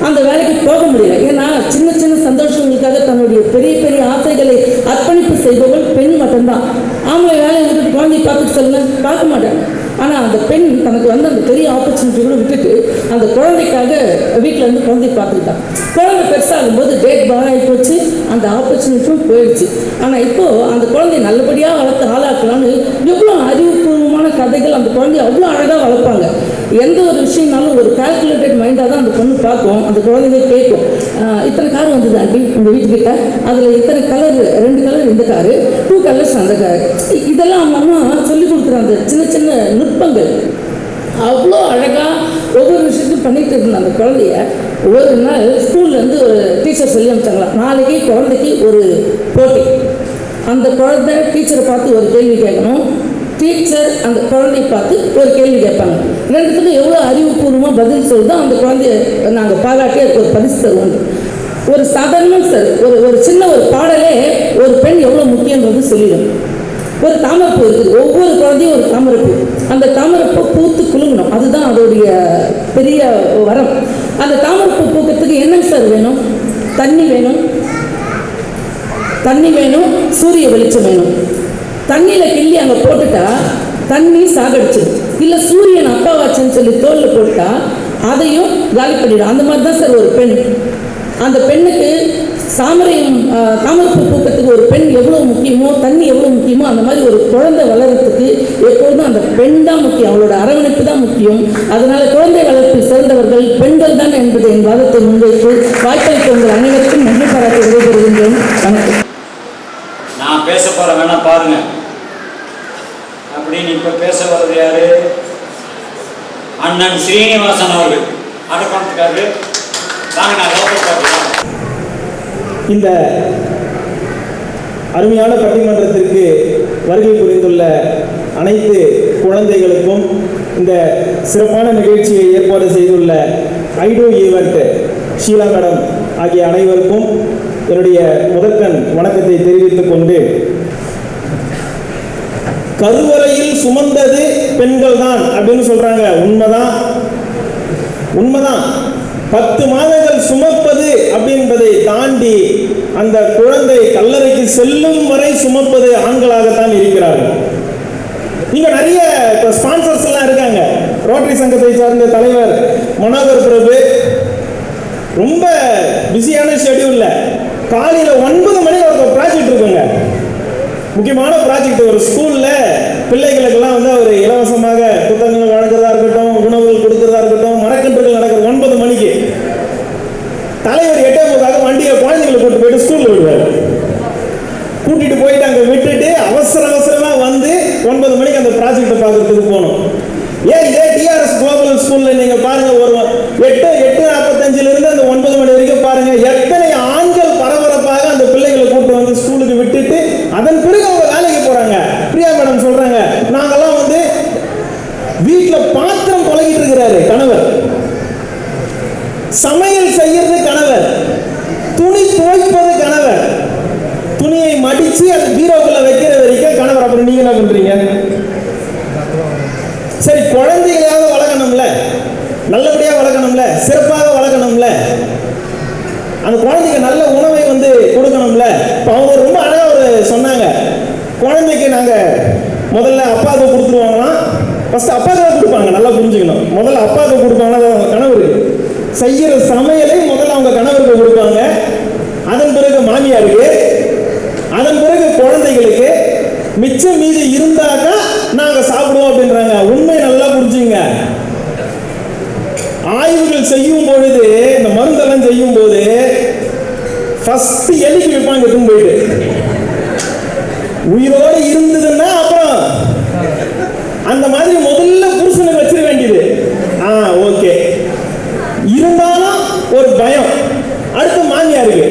அந்த வேலைக்கு போக முடியல. ஏன்னா சின்ன சின்ன சந்தோஷங்களுக்காக தன்னுடைய பெரிய பெரிய ஆசைகளை அர்ப்பணிப்பு செய்பவர்கள் பெண் மட்டும்தான். ஆம்பளை வேலையை விட்டுட்டு குழந்தைய பார்த்துட்டு சொல்லுங்க, பார்க்க மாட்டாங்க. ஆனால் அந்த பெண் தனக்கு வந்து அந்த பெரிய ஆப்பர்ச்சுனிட்டி கூட விட்டுட்டு அந்த குழந்தைக்காக வீட்டில் இருந்து குழந்தைய பார்த்துக்கிட்டான். குழந்தை பெருசாகும்போது டேட் பாய் ஆகி போச்சு, அந்த ஆப்பர்ச்சுனிட்டியும் போயிடுச்சு. ஆனால் இப்போது அந்த குழந்தைய நல்லபடியாக வளர்த்து ஆளாக்கலான்னு எவ்வளோ அறிவுபூர்வமான கதைகள் அந்த குழந்தைய அவ்வளோ அழகாக வளர்ப்பாங்க. எந்த ஒரு விஷயம்னாலும் ஒரு கால்குலேட்டட் மைண்டாக தான் அந்த பொண்ணு பார்க்கும். அந்த குழந்தைங்க கேட்கும், இத்தனை கார் வந்தது ஆண்டி உங்கள் வீட்டுக்கிட்ட, அதில் இத்தனை கலர், 2 கலர் இந்த காரு, 2 கலர்ஸ் அந்த காரு. இதெல்லாம் அவங்க அம்மா சொல்லிக் கொடுக்குற அந்த சின்ன சின்ன நுட்பங்கள் அவ்வளோ அழகாக ஒவ்வொரு விஷயத்தையும் பண்ணிட்டு இருந்த அந்த குழந்தைய ஒரு நாள் ஸ்கூல்லேருந்து ஒரு டீச்சர் சொல்லி அனுப்பிச்சாங்களா, நாளைக்கு குழந்தைக்கு ஒரு போட்டி. அந்த குழந்தை டீச்சரை பார்த்து ஒரு கேள்வி கேட்கணும், டீச்சர் அந்த குழந்தைய பார்த்து ஒரு கேள்வி கேட்பாங்க. 2த்துக்கும் எவ்வளோ அறிவுபூர்வமாக பதில் சொல்லுதோ அந்த குழந்தைய நாங்கள் பாராட்டி அதுக்கு ஒரு பரிசு தருவோம். ஒரு சாதாரணம் சார், ஒரு சின்ன ஒரு பாடலே ஒரு பெண் எவ்வளோ முக்கியன்றது சொல்லிடும். ஒரு தாமரைப்பூ இருக்குது, ஒவ்வொரு குழந்தையும் ஒரு தாமரைப்பூ. அந்த தாமரைப்பூ பூத்து குலுங்கணும், அதுதான் அதோடைய பெரிய வரம். அந்த தாமரைப்பூ பூக்கிறதுக்கு என்னங்க சார் வேணும்? தண்ணி வேணும், தண்ணி வேணும், சூரிய வெளிச்சம் வேணும். தண்ணியில் கிள்ளி அங்கே போட்டுட்டா தண்ணி சாகடிச்சிடும். இல்லை சூரியன் அப்பாவாச்சுன்னு சொல்லி தோலில் போட்டால் அதையும் காலி பண்ணிடும். அந்த மாதிரி தான் சார் ஒரு பெண். அந்த பெண்ணுக்கு தாமரைப்பூ பூக்கிறதுக்கு ஒரு பெண் எவ்வளோ முக்கியமோ, தண்ணி எவ்வளோ முக்கியமோ, அந்த மாதிரி ஒரு குழந்தை வளர்கிறதுக்கு எப்பொழுதும் அந்த பெண் தான் முக்கியம், அவளோட அரவணைப்பு தான் முக்கியம். அதனால குழந்தை வளர்ப்பில் சிறந்தவர்கள் பெண்கள் தான் என்பது என் வாதத்தை முன்வைத்து வாய்ப்பளித்த உங்கள் அனைவருக்கும் நன்றி பாராட்டி விடைபெறுகின்றேன். வணக்கம். நான் பேச போகிறேன், வேணா பாருங்க. அப்படின்னு இப்போ பேச வர்றது யாரு? அண்ணன் ஸ்ரீனிவாசன் அவர்கள். அடுக்காரு வாங்க, நான் பார்க்கலாம். இந்த அருமையான பட்டிமன்றத்திற்கு வருகை புரிந்துள்ள அனைத்து குழந்தைகளுக்கும், இந்த சிறப்பான நிகழ்ச்சியை ஏற்பாடு செய்துள்ள ஐடோ ஈவெண்ட் ஷீலா மேடம் ஆகிய அனைவருக்கும் என்னுடைய முதற்கண் வணக்கத்தை தெரிவித்துக் கொண்டு, கருவறையில் சுமந்தது பெண்கள் தான் அப்படின்னு சொல்றாங்க. உண்மைதான். 10 மாதங்கள் சுமப்பது அப்படின்பதை தாண்டி அந்த குழந்தை கல்லறைக்கு செல்லும் வரை சுமப்பது ஆண்களாகத்தான் இருக்கிறார்கள். நீங்க நிறைய ஸ்பான்சர்ஸ் எல்லாம் இருக்காங்க. ரோட்டரி சங்கத்தை சார்ந்த தலைவர் மனோகர் பிரபு ரொம்ப பிஸியான ஷெட்யூல்ல காலையில 9 மணிக்கு ஒரு ப்ராஜெக்ட் இருக்குங்க. முக்கியமான ப்ராஜெக்ட். ஒரு ஸ்கூல்ல பிள்ளைகளுக்கெல்லாம் அவர் இலவசமாக புத்தகங்கள் வழங்குறதா இருக்கட்டும், உணவுகள் கொடுக்கறதா இருக்கட்டும், மரக்கன்றுகள் நடக்கிறது 9 மணிக்கு. தலைவர் 8:30 வண்டியை குழந்தைகளை கூட்டு போயிட்டு ஸ்கூல்ல விடுவார். கூட்டிட்டு போயிட்டு அங்க விட்டுட்டு அவசரமா வந்து 9 மணிக்கு அந்த ப்ராஜெக்டை பார்க்கறதுக்கு போகணும். ஏன் இதே டிஆர்எஸ் குளோபல் ஸ்கூல்ல நீங்க பாருங்க, ஒரு 8:45 இருந்து அந்த 9 மணி வரைக்கும் பாருங்க, எத்தனை ஆண்கள் பரபரப்பாக அந்த பிள்ளைகளை கூட்டு வந்து ஸ்கூலுக்கு விட்டுட்டு அதன் பிறகு அவங்க வேலைக்கு போறாங்க. பிரியா மேடம் சொல்றாங்க, நாங்கெல்லாம் வீட்டுல பாத்திரம் பழகிட்டு இருக்கிறாரு கணவர், சமையல் செய்யறது கணவர், துணி துவைப்பது கணவர், துணியை மடிச்சு அது பீரோக்குள்ள வைக்கிற வரைக்கும் கணவர். அப்புறம் நீங்க என்ன பண்றீங்க? சரி, குழந்தைகளையாவது வளர்க்கணும்ல, நல்லபடியா வளர்க்கணும்ல, சிறப்பாக வளர்க்கணும்ல, அந்த குழந்தைக்கு நல்ல உணவை கொடுக்கணும்ல. இப்போ அவங்க ரொம்ப அழகா சொன்னாங்க, குழந்தைக்கு நாங்க முதல்ல அப்பாவுக்கு கொடுத்துருவாங்களாம். ஃபர்ஸ்ட் அப்பாவுக்கு கொடுப்பாங்க, நல்லா புரிஞ்சுக்கணும். முதல்ல அப்பாவுக்கு கொடுப்பாங்கன்னா அவங்க கணவருக்கு செய்யற சமையலை முதல்ல அவங்க கணவருக்கு கொடுப்பாங்க, அதன் பிறகு மாமியாருக்கு, அதன் பிறகு குழந்தைகளுக்கு, மிச்சம் மீதி இருந்தாக்கா நாங்க சாப்பிடுவோம் அப்படின்றாங்க. உண்மை நல்லா புரிஞ்சுங்க. ஆய்வுகள் செய்யும் பொழுது, இந்த மருந்தெல்லாம் செய்யும் போது ஃபர்ஸ்ட் எலிக்கு வைப்பாங்க, எடுத்துன்னு போயிட்டு உயிரோடு இருந்ததுன்னா அப்புறம் அந்த மாதிரி முதல்ல புருஷனுக்கு வச்சிட வேண்டியது. ஓகே, இருந்தாலும் ஒரு பயம். அடுத்து மாமியாருக்கு,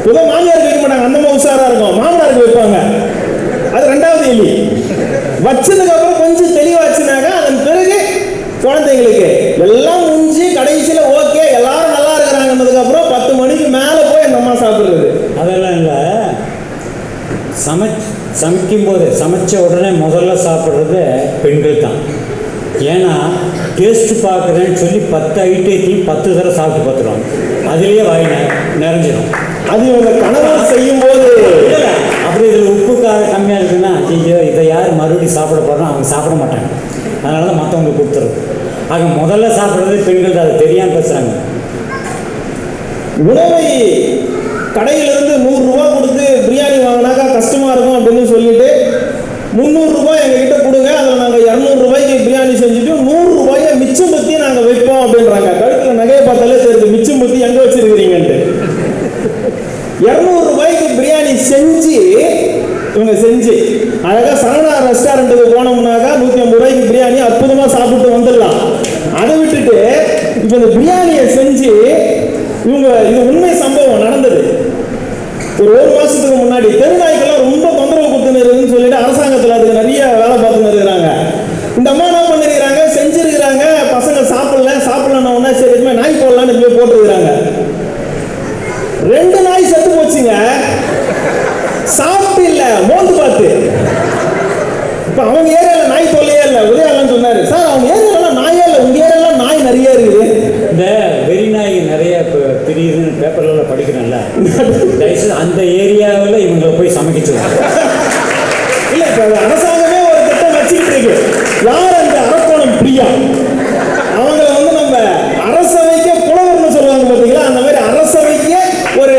பொதுவாக மாமியாருக்கு வைக்க மாட்டாங்க, அந்த மாதிரி உஷாரா இருக்கும். மாமனாருக்கு வைப்பாங்க, அது 2வது எலி. வச்சதுக்கு அப்புறம் கொஞ்சம் தெளிவாச்சுனாக்கா அதன் பிறகு குழந்தைங்களுக்கு எல்லாம் முடிஞ்சு கடைசியில் ஓகே எல்லாரும் நல்லா இருக்கிறாங்கன்னதுக்கு அப்புறம் 10 மணிக்கு மேலே போய் அந்த அம்மா சாப்பிடுறது. அதெல்லாம் இல்லை, சமைக்கும் போது சமைச்ச உடனே முதல்ல சாப்பிட்றது பெண்கள் தான். ஏன்னா டேஸ்ட் பார்க்குறேன்னு சொல்லி 10 ஐட்டத்தையும் 10 தடவை சாப்பிட்டு பார்த்துருவாங்க, அதுலேயே வாய் நிறைஞ்சிடும். அது இவங்க கணவர் செய்யும் போது அப்படி இதில் உப்பு காரம் கம்மியாக இருக்குன்னா, ஐயோ இதை யார் மறுபடியும் சாப்பிட போகிறோம், அவங்க சாப்பிட மாட்டாங்க, அதனால தான் மற்றவங்க கொடுத்துருது. ஆக முதல்ல சாப்பிட்றது பெண்கள் தான், அது தெரியாமல் பேசுகிறாங்க. உணவை கடையிலிருந்து 100 ரூபா கொடுத்து பிரியாணி வாங்கினாக்கா கஷ்டமாக இருக்கும் அப்படின்னு சொல்லிட்டு 300 ரூபாய் எங்ககிட்ட கொடுங்க, அதில் நாங்கள் 200 ரூபாய்க்கு பிரியாணி செஞ்சுட்டு 100 ரூபாயை மிச்சம் பற்றி நாங்கள் வைப்போம் அப்படின்றாங்க. கழுத்தில் நகையை பார்த்தாலே தெரியுது மிச்சம் பற்றி எங்கே வச்சிருக்கிறீங்கன்ட்டு. 200 ரூபாய்க்கு பிரியாணி இவங்க செஞ்சு அழகாக சரவணா ரெஸ்டாரண்ட்டுக்கு போனோம்னாக்கா 150 ரூபாய்க்கு பிரியாணி அற்புதமாக சாப்பிட்டு வந்துடலாம். அதை விட்டுட்டு இப்போ இந்த பிரியாணியை செஞ்சு இவங்க, இது உண்மை சம்பவம் நடந்தது. ஒரு மாசத்துக்கு முன்னாடி தெருநாய்க்கெல்லாம் ரொம்ப தொந்தரவு கொடுத்துன்னு சொல்லிட்டு அரசாங்கத்தில் அதுக்கு நிறைய வேலை பார்த்துன்னு இருக்கிறாங்க. இந்த அம்மா என்ன பண்ணிருக்கிறாங்க, செஞ்சிருக்கிறாங்க, பசங்க சாப்பிடலன்னா சரி எதுவுமே நாய் போடலான்னு போய் போட்டுருக்கிறாங்க. 2 நாய் செத்து போச்சுங்க, சாப்பிட்டு இல்லை மோந்து பார்த்து. இப்போ அவங்க ஏரியாவில் நாய் தொல்லையே இல்லை. உதயாலன்னு சொன்னாரு, சார் அவங்க ஏரியாலாம் நாயே இல்லை, உங்க ஏரியாலாம் நாய் நிறைய இருக்குது. இந்த வெறி நாய் நிறைய தெரியுதுன்னு பேப்பர்ல படிக்கிறேன்ல, தயவுசெய்து அந்த ஏரியாவில் இவங்களை போய் சமைக்கிச்சுருவாங்க. இல்லை, இப்போ அரசாங்கமே ஒரு திட்டம் வச்சுக்கிட்டு இருக்கு. யார் அந்த அரக்கோணம் பிரியா, அவங்களை நம்ம அரசவைக்க புலவர்னு சொல்லுவாங்க பார்த்தீங்களா, அந்த மாதிரி அரசவைக்க ஒரு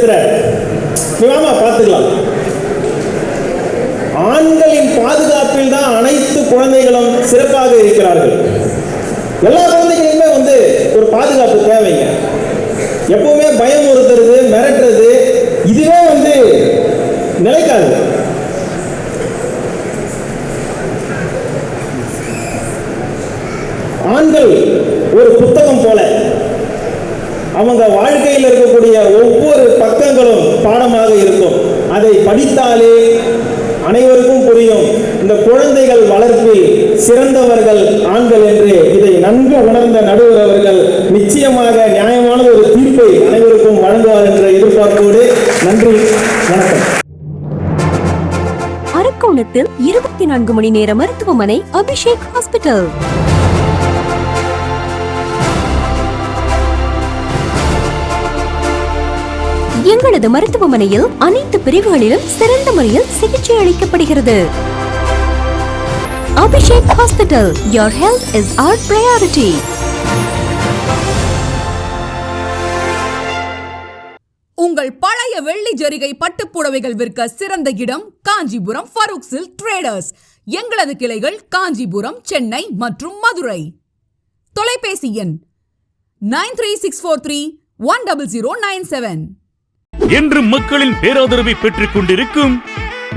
பேசுகிறார், நீ வாமா பார்த்துக்கலாம். ஆண்களின் பாதுகாப்பில் தான் அனைத்து குழந்தைகளும் சிறப்பாக இருக்கிறார்கள். எல்லா குழந்தைகளுமே ஒரு பாதுகாப்பு தேவைங்க. எப்பவுமே பயம் ஒருத்தருது, மிரட்டுறது, இதுவே நிலைக்காது. ஆண்கள் ஒரு புத்தகம் போல, அவங்க வாழ்க்கையில் இருக்கக்கூடிய ஒவ்வொரு பக்கங்களும் பாடமாக இருக்கும். அதை படித்தாலே அனைவருக்கும் புரியும். இந்த குழந்தைகள் வளர்ப்பில் சிறந்தவர்கள் ஆண்கள் என்று இதை நன்கு உணர்ந்த நடுவர் அவர்கள் நிச்சயமாக நியாயமான ஒரு தீர்ப்பை அனைவருக்கும் வழங்குவார் என்ற எதிர்பார்ப்போடு நன்றி, வணக்கம். அரக்கோணத்தில் 24 மணி நேர மருத்துவமனை அபிஷேக் ஹாஸ்பிட்டல். எங்களது மருத்துவமனையில் அனைத்து பிரிவுகளிலும் சிறந்த முறையில் சிகிச்சை அளிக்கப்படுகிறது. Abhishek hospital, your health is our priority. உங்கள் பழைய வெள்ளி ஜரிகை பட்டுப்புடவைகள் விற்க சிறந்த இடம் காஞ்சிபுரம் ஃபரூக் சில்க் ட்ரேடர்ஸ். எங்களது கிளைகள் காஞ்சிபுரம், சென்னை மற்றும் மதுரை. தொலைபேசி எண் 9364310097. என்று மக்களின் பேராதரவை பெற்றுக் கொண்டிருக்கும்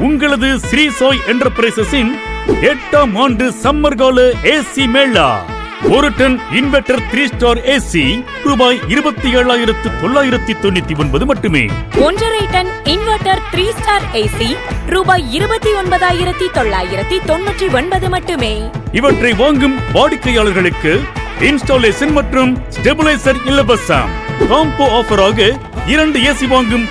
உங்களது ஸ்ரீ சாய் என்டர்பிரைசஸின் 8ஆம் ஆண்டு சம்மர் கால ஏசி மேளா. ஒரு டன் இன்வெர்டர் 3 ஸ்டார் ஏசி ரூபாய் 27,999 மட்டுமே. 1.5 டன் இன்வெர்டர் 3 ஸ்டார் ஏசி ரூபாய் 29,999 மட்டுமே. இவற்றை வாங்கும் வாடிக்கையாளர்களுக்கு இன்ஸ்டாலேஷன் மற்றும் ஸ்டெபிலைசர் இலவசம். காம்போ ஆஃபராக 2 ஏசி வாங்கும்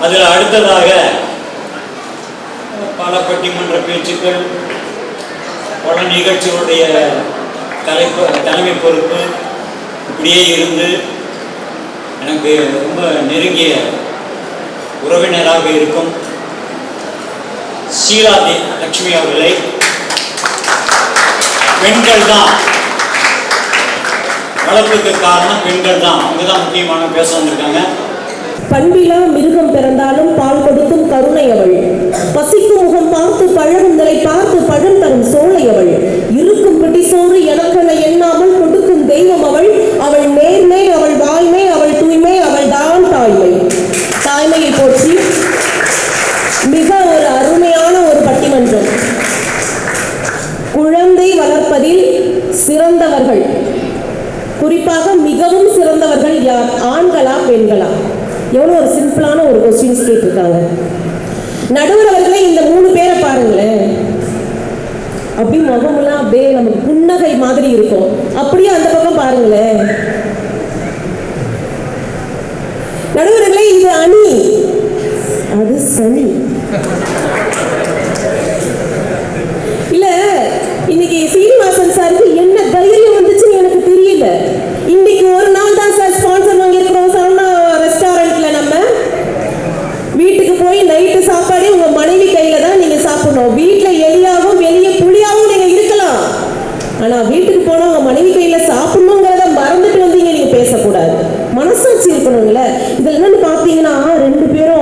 அதில் அடுத்ததாக பல பட்டிமன்ற பேச்சுக்கள், பல நிகழ்ச்சிகளுடைய தலைமை பொறுப்பு இப்படியே இருந்து எனக்கு ரொம்ப நெருங்கிய உறவினராக இருக்கும் ஷீலா லட்சுமி அவர்களை, பெண்கள் தான் வளர்ப்புக்கு காரணம், பெண்கள் தான், அவங்க தான் முக்கியமான பேச வந்திருக்காங்க. பண்பிலா மிருகம் பிறந்தாலும் பால் கொடுக்கும் கருணை அவள். பசிக்கும் முகம் பார்த்து பழகுந்தலை பார்த்து பழம் தரும் சோலை அவள். இருக்கும் பிடி சோறு எனக்கென எண்ணாமல் கொடுக்கும் தெய்வம் அவள். அவள் நேர்மை, அவள் வாய்மை, அவள் தூய்மை, அவள் தான் தாய்மை. தாய்மையை போற்றி மிக ஒரு அருமையான ஒரு பட்டிமன்றம். குழந்தை வளர்ப்பதில் சிறந்தவர்கள், குறிப்பாக மிகவும் சிறந்தவர்கள் யார்? ஆண்களா பெண்களா? எவ்வளோ ஒரு சிம்பிளான ஒரு கொஸ்டின்ஸ் கேட்டிருக்காங்க. நடுவர் அவர்களே, இந்த 3 பேரை பாருங்களேன். அப்படி முகமெல்லாம் அப்படியே நமக்கு புன்னகை மாதிரி இருக்கும். அப்படியே அந்த பக்கம் பாருங்களேன். நடுவர்களே, இது அணி, அது சனி. இல்ல, இன்னைக்கு சீனிவாசன் சாருக்கு என்ன தைரியம் வந்துச்சுன்னு எனக்கு தெரியல. இன்னைக்கு ஒரு நாள் தான் சார் ஸ்பான்சர் வாங்கியிருக்கிறோம். சரவணா ரெஸ்டாரண்ட்ல நம்ம வீட்டுக்கு போய் நைட்டு சாப்பாடு உங்க மனைவி கையில தான் நீங்க சாப்பிடணும். வீட்டுல எலியாவும் வெளியே புளியாவும் நீங்க இருக்கலாம், ஆனா வீட்டுக்கு போனா உங்க மனைவி கையில சாப்பிடணுங்கிறத மறந்துட்டு வந்தீங்க. நீங்க பேசக்கூடாது, மனசாட்சி இருக்கணும்ல. இதுல என்னன்னு பாத்தீங்கன்னா 2 பேரும்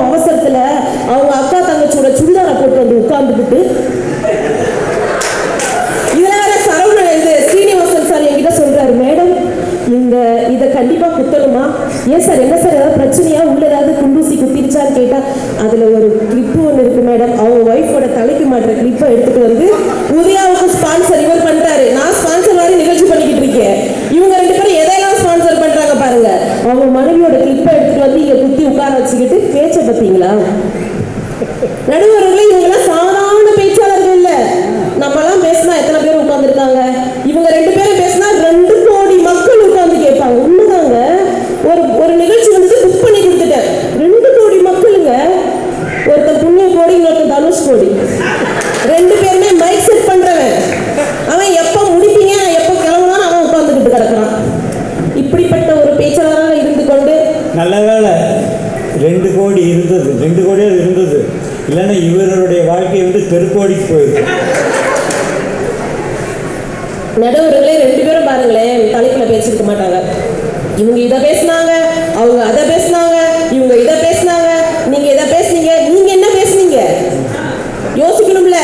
கேட்டால் அதில் ஒரு கிளிப்பு ஒன்று இருக்குது மேடம், அவங்க ஒய்ஃபோட தலைக்கு மாட்டுற கிளிப்பை எடுத்துகிட்டு வந்து உதயாவுக்கு ஸ்பான்சர் இவர் பண்ணிட்டாரு, நான் ஸ்பான்சர் மாதிரி நிகழ்ச்சி பண்ணிக்கிட்டு இருக்கேன். இவங்க 2 பேரும் எதையெல்லாம் ஸ்பான்சர் பண்ணுறாங்க பாருங்க. அவங்க மனைவியோட கிளிப்பை எடுத்துகிட்டு வந்து இங்கே குத்தி உட்கார வச்சுக்கிட்டு பேச்சை பார்த்தீங்களா? நடுவர்களே, இவங்கெல்லாம் சாதாரண பேச்சாளர்கள் இல்லை. நம்மலாம் பேசினா எத்தனை பேர் உட்காந்துருக்காங்க? இவங்க 2 பேரும் பேசினா 2 கோடி மக்கள் உட்காந்து கேட்பாங்க. உண்மைதாங்க. ஒரு நிகழ்ச்சி வந்து புக் பண்ணி கொடுத்துட்டேன். 2 கோடி மக்களுங்க. ஒருத்தன் புண்ணிய கோடி, இன்னொருத்தன் தனுஷ் கோடி. 2 பேருமே மைக் செட் பண்றவன். அவன் எப்போ முடிப்பீங்க எப்போ கிளம்புனான்னு அவன் உட்காந்துக்கிட்டு கிடக்குறான். இப்படிப்பட்ட ஒரு பேச்சாளராக இருந்து கொண்டு நல்ல வேலை 2 கோடி இருந்தது, 2 கோடியாக இருந்தது. இல்லைன்னா இவருடைய வாழ்க்கை வந்து தெருக்கோடிக்கு போயிருக்கு. நடுவர்களே 2 பேரும் பாருங்களேன், தலைப்புல பேசிருக்க மாட்டாங்க. இவங்க இதை பேசினாங்க, அவங்க அதை பேசினாங்க, இவங்க இதை பேசினாங்க, நீங்க இதை பேசுனீங்க, நீங்க என்ன பேசுனீங்க யோசிக்கணும்ல.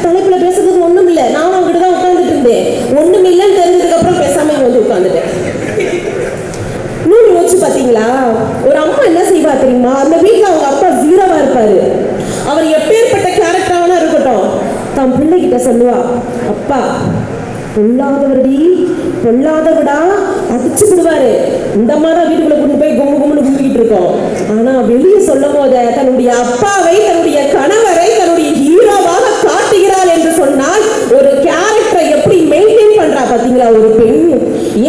தலைப்புல பேசுறதுக்கு ஒண்ணும் இல்லை. நானும் அவங்ககிட்ட தான் உட்காந்துட்டு இருந்தேன். ஒண்ணும் இல்லைன்னு தெரிஞ்சதுக்கு அப்புறம் பேசாம இங்க வந்து உட்காந்துட்டேன். யோசிச்சு பாத்தீங்களா? ஒரு அம்மா என்ன செய்வா தெரியுமா? அந்த வீட்டுல அவங்க அப்பா 0வா இருப்பாரு. அவர் எப்பேற்பட்ட கேரக்டரான இருக்கட்டும், தன் பிள்ளைகிட்ட சொல்லுவா, அப்பா பொல்லாதவடி பொல்லாதவடா அடிச்சு விடுவாரு. இந்த மாதிரி வீட்டுக்குள்ள கொண்டு போய் கும்பு கும்புன்னு கும்பிக்கிட்டு இருக்கோம். ஆனா வெளியே சொல்லும் போது தன்னுடைய அப்பாவை, தன்னுடைய கணவரை தன்னுடைய ஹீரோவாக காட்டுகிறாள் என்று சொன்னால் ஒரு கேரக்டரை எப்படி மெயின்டைன் பண்றா பாத்தீங்களா ஒரு பெண்?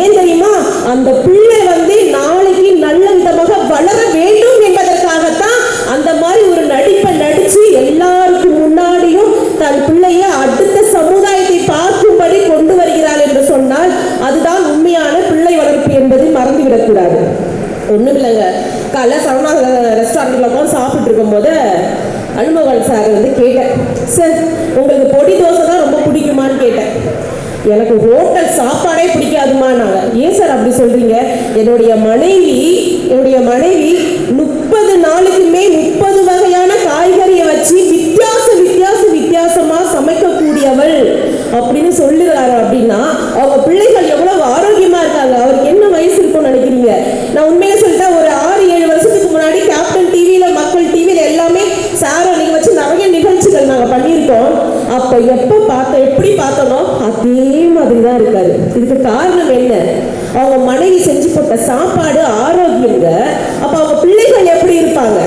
ஏன் தெரியுமா? அந்த பிள்ளை வந்து நாளைக்கு நல்ல விதமாக வளர வேண்டும் என்பதற்காகத்தான் அந்த மாதிரி ஒரு நடிப்பை நடிச்சு எல்லாருக்கும் முன்னாடியும் தன் பிள்ளைய அடுத்த சமுதாயத்தை பார்க்கும்படி கொண்டு வருகிறாள் என்று சொன்னால் அதுதான் உண்மையான பிள்ளை வளர்ப்பு என்பதை மறந்துவிடக்கூடாது. ஒண்ணும் இல்லைங்க, காலைல சரவணா ரெஸ்டாரண்ட்ல உட்காந்து சாப்பிட்டு இருக்கும் போது அனுமோகன் சார் வந்து கேட்டேன், சார் உங்களுக்கு பொடி தோசை தான் ரொம்ப பிடிக்குமான்னு கேட்டேன். எனக்கு ஹோட்டல் சாப்பாடே பிடிக்காதுமா. நாங்க ஏன் சார் அப்படி சொல்றீங்க? என்னுடைய மனைவி 30 நாளுக்குமே 30 வகையான காய்கறியை வச்சு வித்தியாசமா சமைக்கக்கூடியவள் அப்படின்னு சொல்லுறாரு. அப்படின்னா அவங்க பிள்ளைகள் எவ்வளவு ஆரோக்கியமா இருக்காங்க. அவருக்கு என்ன வயசு இருக்கும்னு நினைக்கிறீங்க? நான் உண்மையை சொல்லிட்டா ஒரு 6-7 வருஷத்துக்கு முன்னாடி கேப்டன் டிவியில, மக்கள் டிவியில எல்லாமே சார் நீங்க வச்சு நிறைய நிகழ்ச்சிகள் நாங்க பண்ணியிருக்கோம். அப்ப எப்படி பார்த்தோமோ அதே மாதிரிதான் இருக்காரு. இதுக்கு காரணம் என்ன? அவங்க மனைவி செஞ்சு போட்ட சாப்பாடு ஆரோக்கியங்க. அப்ப அவங்க பிள்ளைகள் எப்படி இருப்பாங்க?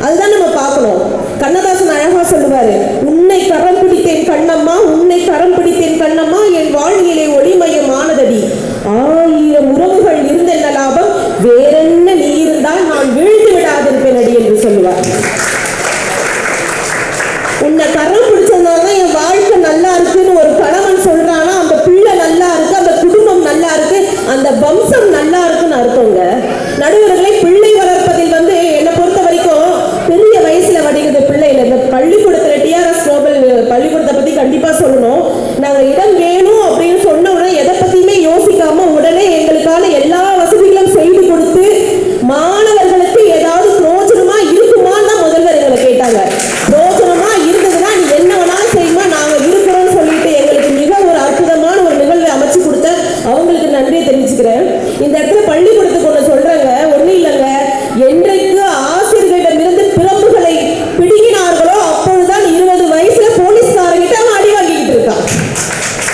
அதுதான் நம்ம பார்க்கணும். கண்ணதாசன் அழகா சொல்லுவாரு, உன்னை கரம் பிடித்தேன் கண்ணம்மா, உன்னை கரம் பிடித்தேன் கண்ணம்மா, என் வாழ்விலே ஒளிமயமானதடி, 1000 உறவுகள் இருந்த என்ன லாபம், வேறென்ன நீ இருந்தால் நான் வீழ்ந்து விடாதிருப்பேன் அடி என்று சொல்லுவார். உன்னை கரம் பிடிச்சதுனாலதான் என் வாழ்க்கை நல்லா இருக்குன்னு ஒரு கணவன் சொல்றானா, அந்த பிள்ளை நல்லா இருக்கு, அந்த குடும்பம் நல்லா இருக்கு, அந்த வம்சம் நல்லா இருக்குன்னு அர்த்தங்க. நடுவர்களை பிள்ளை வளர்ப்பதில் வந்து என்னை பொறுத்த வரைக்கும் பெரிய வயசுல வடிகிறது பிள்ளை இல்லை. இந்த பள்ளிக்கூடத்துல டிஆர்எஸ் குளோபல் பள்ளிக்கூடத்தை பத்தி கண்டிப்பா சொல்லணும். நாங்க இடம் வேணும் அப்படின்னு சொன்ன உடனே எதை பத்தியுமே யோசிக்காம உடனே எங்களுக்கான எல்லா வசதிகளும் செய்து கொடுத்து மாணவர்களுக்கு ஏதாவது பிரோஜனமா இருக்குமான்னு தான் முதல்வர் எங்களை கேட்டாங்க. பிரோஜனமா இருந்ததுன்னா நீ என்ன வேணாலும் செய்யுமா, நாங்க இருக்கிறோம்னு சொல்லிட்டு எங்களுக்கு மிக ஒரு அற்புதமான ஒரு நிகழ்வை அமைச்சு கொடுத்த அவங்களுக்கு நன்றியை தெரிவிச்சுக்கிறேன். இந்த இடத்துல பள்ளிக்கூடத்துக்கு ஒண்ணு சொல்றாங்க, ஒண்ணு இல்லைங்க, என்றைக்கு ஆசிரியர்களிடமிருந்து பிரம்புகளை பிடுங்கினார்களோ அப்பொழுதுதான் 20 வயசுல போலீஸ்காரங்கிட்ட அவன் அடி வாங்கிக்கிட்டு இருக்கான்.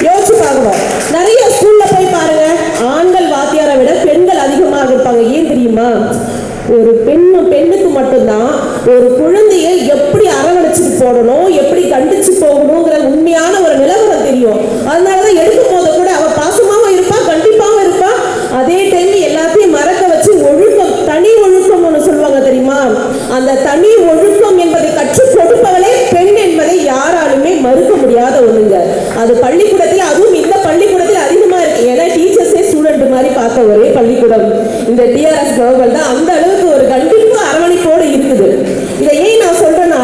யோசிச்சு பார்க்கணும். நிறைய ஸ்கூல்ல போய் பாருங்க, ஆண்கள் வாத்தியாரை விட பெண்கள் அதிகமாக இருப்பாங்க. ஏன் தெரியுமா? ஒரு பெண்ணுக்கு மட்டும்தான் ஒரு குழந்தையை எப்படி அரவணைச்சுட்டு போடணும், எப்படி கண்டிச்சு போகணுங்கிற உண்மையான ஒரு நிலவரம் தெரியும். அதனாலதான் எடுக்கும் போது கூட அவ பாசமாவும் இருப்பா, கண்டிப்பாவும் இருப்பா. அதே டைம் எல்லாத்தையும் மறக்க வச்சு ஒழுக்கம், தனி ஒழுக்கம் ஒண்ணு சொல்லுவாங்க தெரியுமா? அந்த தனி ஒழுக்கம் என்பதை கற்றுக் கொடுப்பவளே பெண் என்பதை யாராலுமே மறுக்க முடியாத ஒண்ணுங்க. அது பள்ளிக்கூடத்தில், அதுவும் இந்த பள்ளிக்கூடத்தில் அதிகமா இருக்கு. ஏன்னா டீச்சர்ஸே ஸ்டூடெண்ட் மாதிரி பார்த்த ஒரே பள்ளிக்கூடம் இந்த டிஆர்எஸ் குளோபல் தான். அந்த அளவுக்கு ஒரு கண்டிப்பு அரவணைப்போடு இருக்குது. இதை ஏன் நான் சொல்றேன்னா,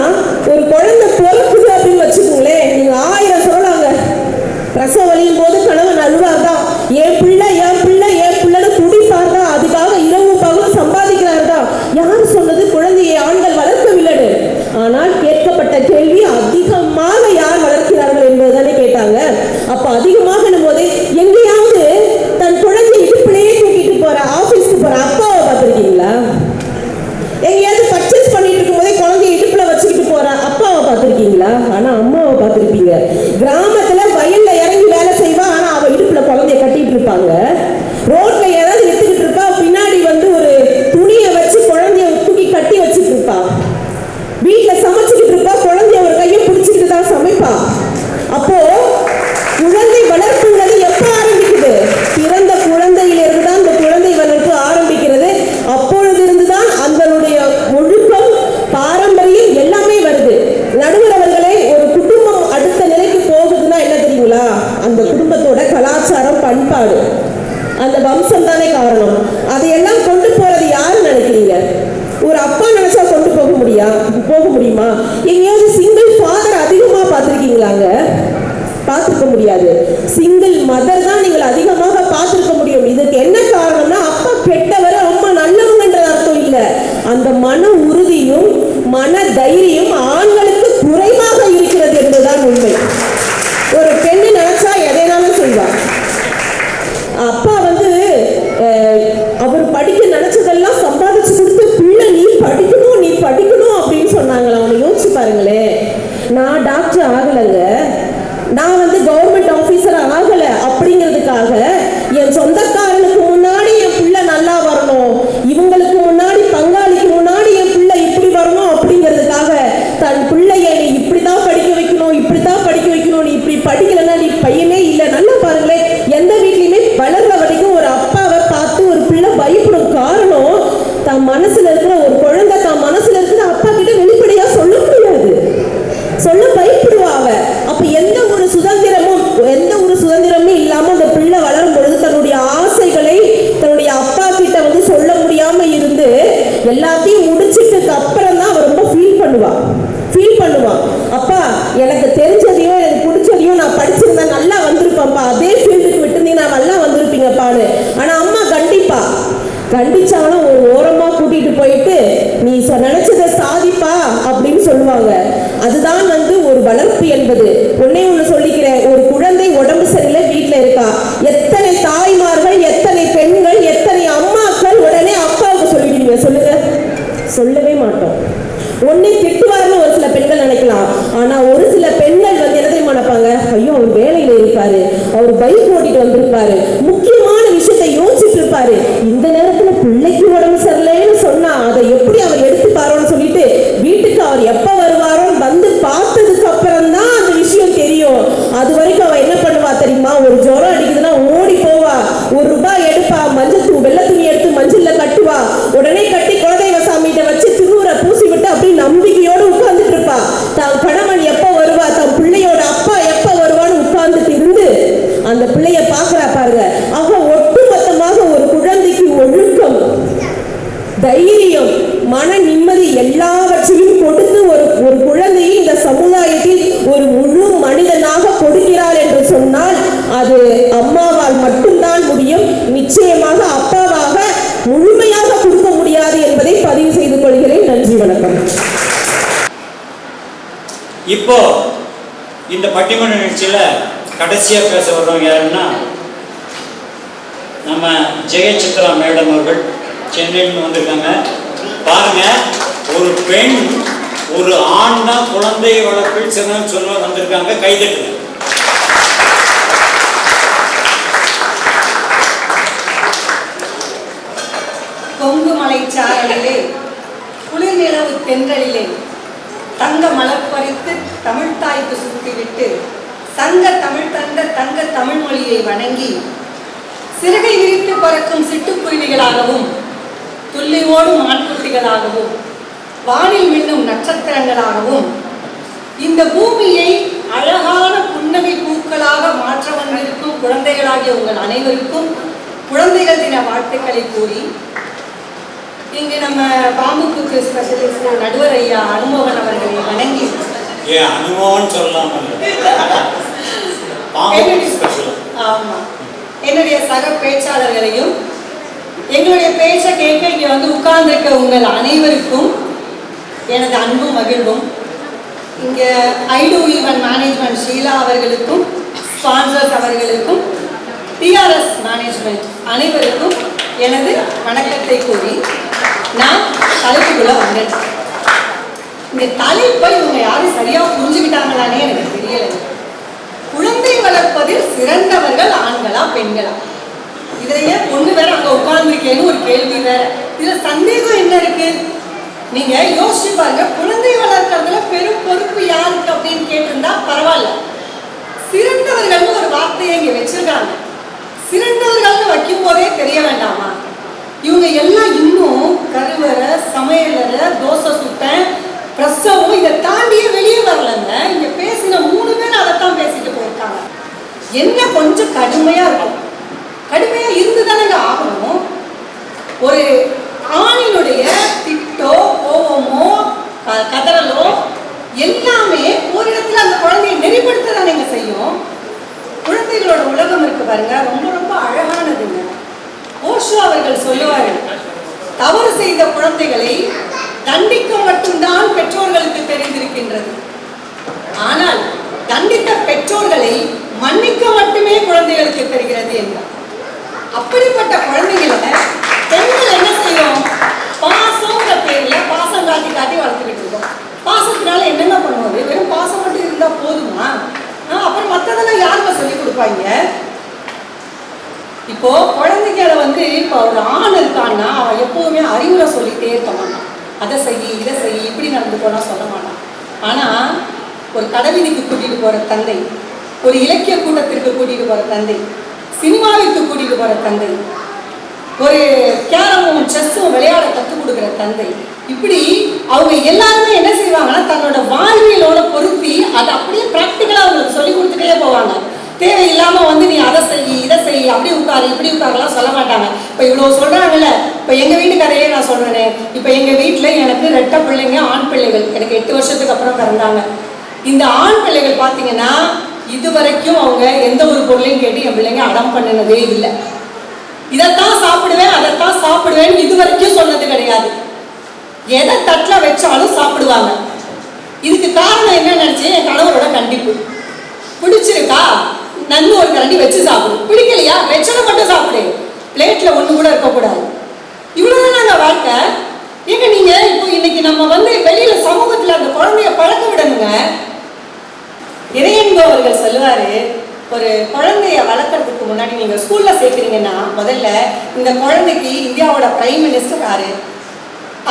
ஒரு குழந்தை பிறக்குது அப்படின்னு வச்சுக்கோங்களேன், நீங்க 1000 சொல்லலாங்க. பிரசவ வலியும் போது கணவன் அழுவார்தான், என் பிள்ளை என் பிள்ளை என் பிள்ளைன்னு துடிப்பார்தா, அதுக்காக இரவும் பகலும் சம்பாதிக்கிறார்தா. யார் சொன்னது குழந்தையை ஆண்கள் வளர்க்கவில்லைன்னு? ஆனால் கேட்கப்பட்ட கேள்வி அதிகமாக யார் வளர்க்கிறார்கள் என்பதுதானே கேட்டாங்க. அப்ப அதிகமாக போது எங்கேயாவது தன் குழந்தை இடுப்பிலேயே தூக்கிட்டு போற ஆபீஸ்க்கு போற அப்பாவை பார்த்திருக்கீங்களா? எங்கேயாவது பர்ச்சேஸ் பண்ணிட்டு இருக்கும் போக முடியுமா? எங்கேயாவது சிங்கிள் ஃபாதர் அதிகமாக பார்த்துருக்கீங்களாங்க? பார்த்துருக்க முடியாது. சிங்கிள் மதர் தான் நீங்கள் அதிகமாக பார்த்துருக்க முடியும். இதுக்கு என்ன காரணம்னா, அப்பா கெட்டவர் அம்மா நல்லவங்கன்ற அர்த்தம் இல்லை. அந்த மன உறுதியும் மன தைரியம் ஆண்களுக்கு குறைவாக இருக்கிறது என்பதுதான் உண்மை. ஒரு பெண்ணு நினைச்சா எதைனாலும் செய்வார். அப்பா வந்து அவர் படிக்க நினைச்சதெல்லாம் சம்பாதிச்சு கொடுத்து, பிள்ளை நீ படிக்கணும் அப்படின்னு சொன்னாங்களா? அவனை யோசிச்சு பாருங்களேன். நான் டாக்டர் ஆகலைங்க, நான் வந்து கவர்மெண்ட் ஆபீசர் ஆகல அப்படிங்கிறதுக்காக என் சொந்தக்காரனுக்கு முன்னாடி என் பிள்ளை நல்லா வரணும், இவங்களுக்கு முன்னாடி பங்காளிக்கு முன்னாடி என் பிள்ளை இப்படி வரணும் அப்படிங்கிறதுக்காக தன் பிள்ளைய நீ இப்படிதான் படிக்க வைக்கணும், இப்படித்தான் படிக்க வைக்கணும், நீ இப்படி படிக்கலன்னா நீ பையனே இல்லை. நல்லா பாருங்களேன், எந்த வீட்லையுமே வளர்ற வரைக்கும் ஒரு அப்பாவை பார்த்து ஒரு பிள்ளை பயப்படும். காரணம், தன் மனசுல இருக்கிற ஒரு குழந்தை தான் மனசுல இருக்கிற அப்பா கிட்ட வெளிப்படையா சொல்ல முடியாது, சொல்ல பயப்படுவாங்க. அப்ப எந்த ஒரு சுதந்திரமும் இல்லாம அந்த பிள்ளை வளரும் பொழுது தன்னுடைய ஆசைகளை தன்னுடைய அப்பா கிட்ட வந்து சொல்ல முடியாம இருந்து எல்லாத்தையும் முடிச்சிட்டதுக்கு அப்புறம் தான் அவன் ரொம்ப ஃபீல் பண்ணுவான். அப்பா எனக்கு தெரிஞ்சதையும் எனக்கு பிடிச்சதையும் நான் படிச்சிருந்தா நல்லா வந்திருப்பேன்ப்பா, அதே ஃபீல்டுக்கு விட்டுருந்தீங்க நான் நல்லா வந்திருப்பீங்கப்பான்னு. ஆனா அம்மா கண்டிச்சாலும் ஒரு ஓரமா கூட்டிட்டு போயிட்டு நீ நினைச்சதை சாதிப்பா அப்படின்னு சொல்லுவாங்க. அதுதான் வந்து ஒரு வளர்ப்பு என்பது. ஒன்னே ஒண்ணு சொல்லிக்கிறேன், ஒரு குழந்தை உடம்பு சரியில்லை வீட்டுல இருக்கா, எத்தனை தாய்மார்கள், எத்தனை பெண்கள், எத்தனை அம்மாக்கள் உடனே அப்பாவுக்கு சொல்லிடுவீங்க? சொல்லுங்க, சொல்லவே மாட்டோம். ஒன்னே திட்டுவாருன்னு ஒரு சில பெண்கள் நினைக்கலாம். ஆனா ஒரு சில பெண்கள் வந்து என்ன தெரியுமா நினைப்பாங்க, ஐயோ அவர் வேலையில இருப்பாரு, அவர் பைக் ஓட்டிட்டு வந்திருப்பாரு, முக்கியமான விஷயத்தை யோசிச்சுட்டு இருப்பாரு, இந்த நேரத்துல பிள்ளைக்கு உடம்பு சரியில்லைன்னு சொன்னா அதை எப்படி அவர் எடுத்துப்பாரோன்னு சொல்லிட்டு வீட்டுக்கு அவர் எப்ப வருவாரோ வந்து பார்த்ததுக்கு அப்புறம் தான் அந்த விஷயம் தெரியும். அது வரைக்கும் அவ என்ன பண்ணுவா தெரியுமா? ஒரு ஜுரம் அடிக்குதுன்னா ஓடி போவா, ₹1 எடுப்பா, வெள்ளை துணி எடுத்து மஞ்சள்ல கட்டுவா, உடனே கட்டி குலதெய்வ சாமிகிட்ட வச்சு திருவுரை பூசி விட்டு அப்படி நம்பிக்கையோடு உட்கார்ந்துட்டு இருப்பா. தான் கணவன் எப்ப வருவா, தன் பிள்ளையோட அப்பா எப்ப வருவான்னு உட்கார்ந்துட்டு இருந்து அந்த பிள்ளைய பாக்குறா பாருங்க. அவ ஒட்டுமொத்தமாக ஒரு குழந்தைக்கு ஒழுக்கம், தைரியம், மன நிம்மதி எல்லாவற்றையும் கொடுத்து ஒரு குழந்தையை இந்த சமுதாயத்தில் ஒரு முழு மனிதனாக கொடுக்கிறார் என்று சொன்னால் அது அம்மாவால் மட்டும்தான் முடியும். நிச்சயமாக அப்பாவாக முழுமையாக கொடுக்க முடியாது என்பதை பதிவு செய்து கொள்கிறேன். நன்றி, வணக்கம். இப்போ இந்த பட்டிமன்ற நிகழ்ச்சியில கடைசியா பேச வர்றவங்க யாருன்னா நம்ம ஜெயசித்ரா மேடம் அவர்கள் சென்னையிலிருந்து வந்திருக்காங்க. பாருங்க, ஒரு பெண் ஒரு ஆண் தான் குழந்தை வளர்ப்பில் சிறந்த சொல்ல வந்திருக்காங்க. கைதட்டுங்க. கொங்குமலை சாரலிலே குளிர் நிலவு தென்றலிலே தங்க மலர் பறித்து தமிழ்தாய்க்கு சுற்றிவிட்டு சங்க தமிழ் தந்த தங்க தமிழ் மொழியை வணங்கி சிறகை விரித்து பறக்கும் சிட்டுக்குருவிகளாகவும் துள்ளி ஓடும் ஆண்குட்டிகளாகவும் வானில் மின்னும் நட்சத்திரங்களாகவும் இந்த பூமியை அழகான புன்னகை பூக்களாக மாற்ற வந்திருக்கும் குழந்தைகளாகிய உங்கள் அனைவருக்கும் குழந்தைகள் தின வாழ்த்துக்களை கூறி இங்கு நம்ம பாம்புக்கு ஸ்பெஷலிஸ்ட் நடுவர் ஐயா அனுமோகன் அவர்களை வணங்கி அனுமோகன் சொல்லலாம். ஆமா, என்னுடைய சக பேச்சாளர்களையும் எங்களுடைய பேச்சை கேட்க இங்க வந்து உட்கார்ந்திருக்க உங்கள் அனைவருக்கும் எனது அன்பும் மகிழ்வும். இங்க ஐடு ஈவன் மேனேஜ்மெண்ட் ஷீலா அவர்களுக்கும் ஸ்பான்சர்ஸ் அவர்களுக்கும் டிஆர்எஸ் மேனேஜ்மெண்ட் அனைவருக்கும் எனது வணக்கத்தை கூறி நான் தலைப்புக்குள்ள வந்தேன். இந்த தலைப்பை இவங்க யாரும் சரியா புரிஞ்சுக்கிட்டாங்களானே எனக்கு தெரியல. குழந்தை வளர்ப்பதில் சிறந்தவர்கள் ஆண்களா பெண்களா? இதுலயே பொண்ணு வேற அங்க உட்கார்ந்துருக்கேன்னு ஒரு கேள்வி வேற. இதுல சந்தேகம் என்ன இருக்கு? நீங்க யோசிச்சு பாருங்க. குழந்தை வளர்க்கறதுல பெரும் பொறுப்பு யாருக்கு அப்படின்னு கேட்டிருந்தா பரவாயில்ல. சிறந்தவர்கள்னு ஒரு வார்த்தையை இங்க வச்சிருக்காங்க. சிறந்தவர்கள்னு வைக்கும் போதே தெரிய வேண்டாமா? இவங்க எல்லாம் இன்னும் கருவறை, சமையலறை, தோசை சுட்டேன், பிரசவம் இதை தாண்டியே வெளியே வரலங்க. இங்க பேசின 3 பேர் அதைத்தான் பேசிட்டு போயிருக்காங்க. என்ன கொஞ்சம் கடுமையா இருக்கும். கடுமையா இருந்துதானங்க ஆகணும். ஒரு ஆணினுடைய திட்டோ கோபமோ கதறலோ குழந்தைகளோட உலகம் இருக்கு பாருங்க, ரொம்ப ரொம்ப அழகானதுங்க. ஓஷோ அவர்கள் சொல்லுவார்கள், தவறு செய்த குழந்தைகளை தண்டிக்க மட்டும்தான் பெற்றோர்களுக்கு தெரிந்திருக்கின்றது, ஆனால் தண்டித்த பெற்றோர்களை மன்னிக்க மட்டுமே குழந்தைகளுக்கு தெரிகிறது என்றார். அப்படிப்பட்ட குழந்தைகளை பெண்கள் என்ன செய்வோம்? பாசம்ன்ற பேர்ல பாசம் காட்டி காட்டி வளர்த்துக்கிட்டு இருக்கோம். பாசத்தினால என்னென்ன பண்ணுவது? வெறும் பாசம் மட்டும் இருந்தா போதுமா? அப்புறம் மற்றதெல்லாம் யாருங்க சொல்லி கொடுப்பாங்க? இப்போ குழந்தைகளை இப்போ ஒரு ஆண் இருக்கான்னா அவன் எப்பவுமே அறிவுரை சொல்லிட்டே இருக்க மாட்டான். அதை செய்யி, இதை செய்யி, இப்படி நடந்து போனா சொல்ல மாட்டான். ஆனா ஒரு கடைவீதிக்கு கூட்டிட்டு போற தந்தை, ஒரு இலக்கிய கூட்டத்திற்கு கூட்டிட்டு போற தந்தை, சினிமாவிற்கு கூட்டிட்டு போற தந்தை, ஒரு கேரமும் செஸ்ஸும் விளையாட கற்றுக் கொடுக்குற தந்தை, இப்படி அவங்க எல்லாருமே என்ன செய்வாங்கன்னா தன்னோட வாழ்வியலோட பொருத்தி அதை அப்படியே ப்ராக்டிக்கலா அவங்களுக்கு சொல்லி கொடுத்துட்டே போவாங்க. தேவையில்லாம நீ அதை செய், இதை செய், அப்படி உட்காரு, இப்படி உட்காருலாம் சொல்ல மாட்டாங்க. இப்போ இவ்வளவு சொல்றாங்கல்ல, இப்போ எங்க வீட்டு கதையே நான் சொல்றேனே. இப்போ எங்க வீட்டுல எனக்கு 2 பிள்ளைங்க, ஆண் பிள்ளைகள். எனக்கு 8 வருஷத்துக்கு அப்புறம் பிறந்தாங்க. இந்த ஆண் பிள்ளைகள் பாத்தீங்கன்னா இதுவரைக்கும் அவங்க எந்த ஒரு பொருளையும் கேட்டு என் பிள்ளைங்க அடம் பண்ணினதே இல்லை. இதைத்தான் சாப்பிடுவேன், அதைத்தான் சாப்பிடுவேன் இது வரைக்கும் சொன்னது கிடையாது. எதை தட்டுல வச்சாலும் சாப்பிடுவாங்க. இதுக்கு காரணம் என்ன நினைச்சு, என் கணவரோட கண்டிப்பு. பிடிச்சிருக்கா நன்னு ஒரு கரண்டி வச்சு சாப்பிடு, பிடிக்கலையா வெச்சனை மட்டும் சாப்பிடு, பிளேட்ல ஒண்ணு கூட இருக்கக்கூடாது. இவ்வளவுதான் நாங்க வாழ்க்கை. ஏங்க நீங்க இப்போ இன்னைக்கு நம்ம வெளியில சமூகத்துல அந்த குழந்தைய பழக்க விடணுங்க. இறையன்பு அவர்கள் சொல்லுவாரு, ஒரு குழந்தைய வளர்க்கறதுக்கு முன்னாடி நீங்க ஸ்கூல்ல சேர்க்கிறீங்கன்னா முதல்ல இந்த குழந்தைக்கு இந்தியாவோட பிரைம் மினிஸ்டர் யாரு,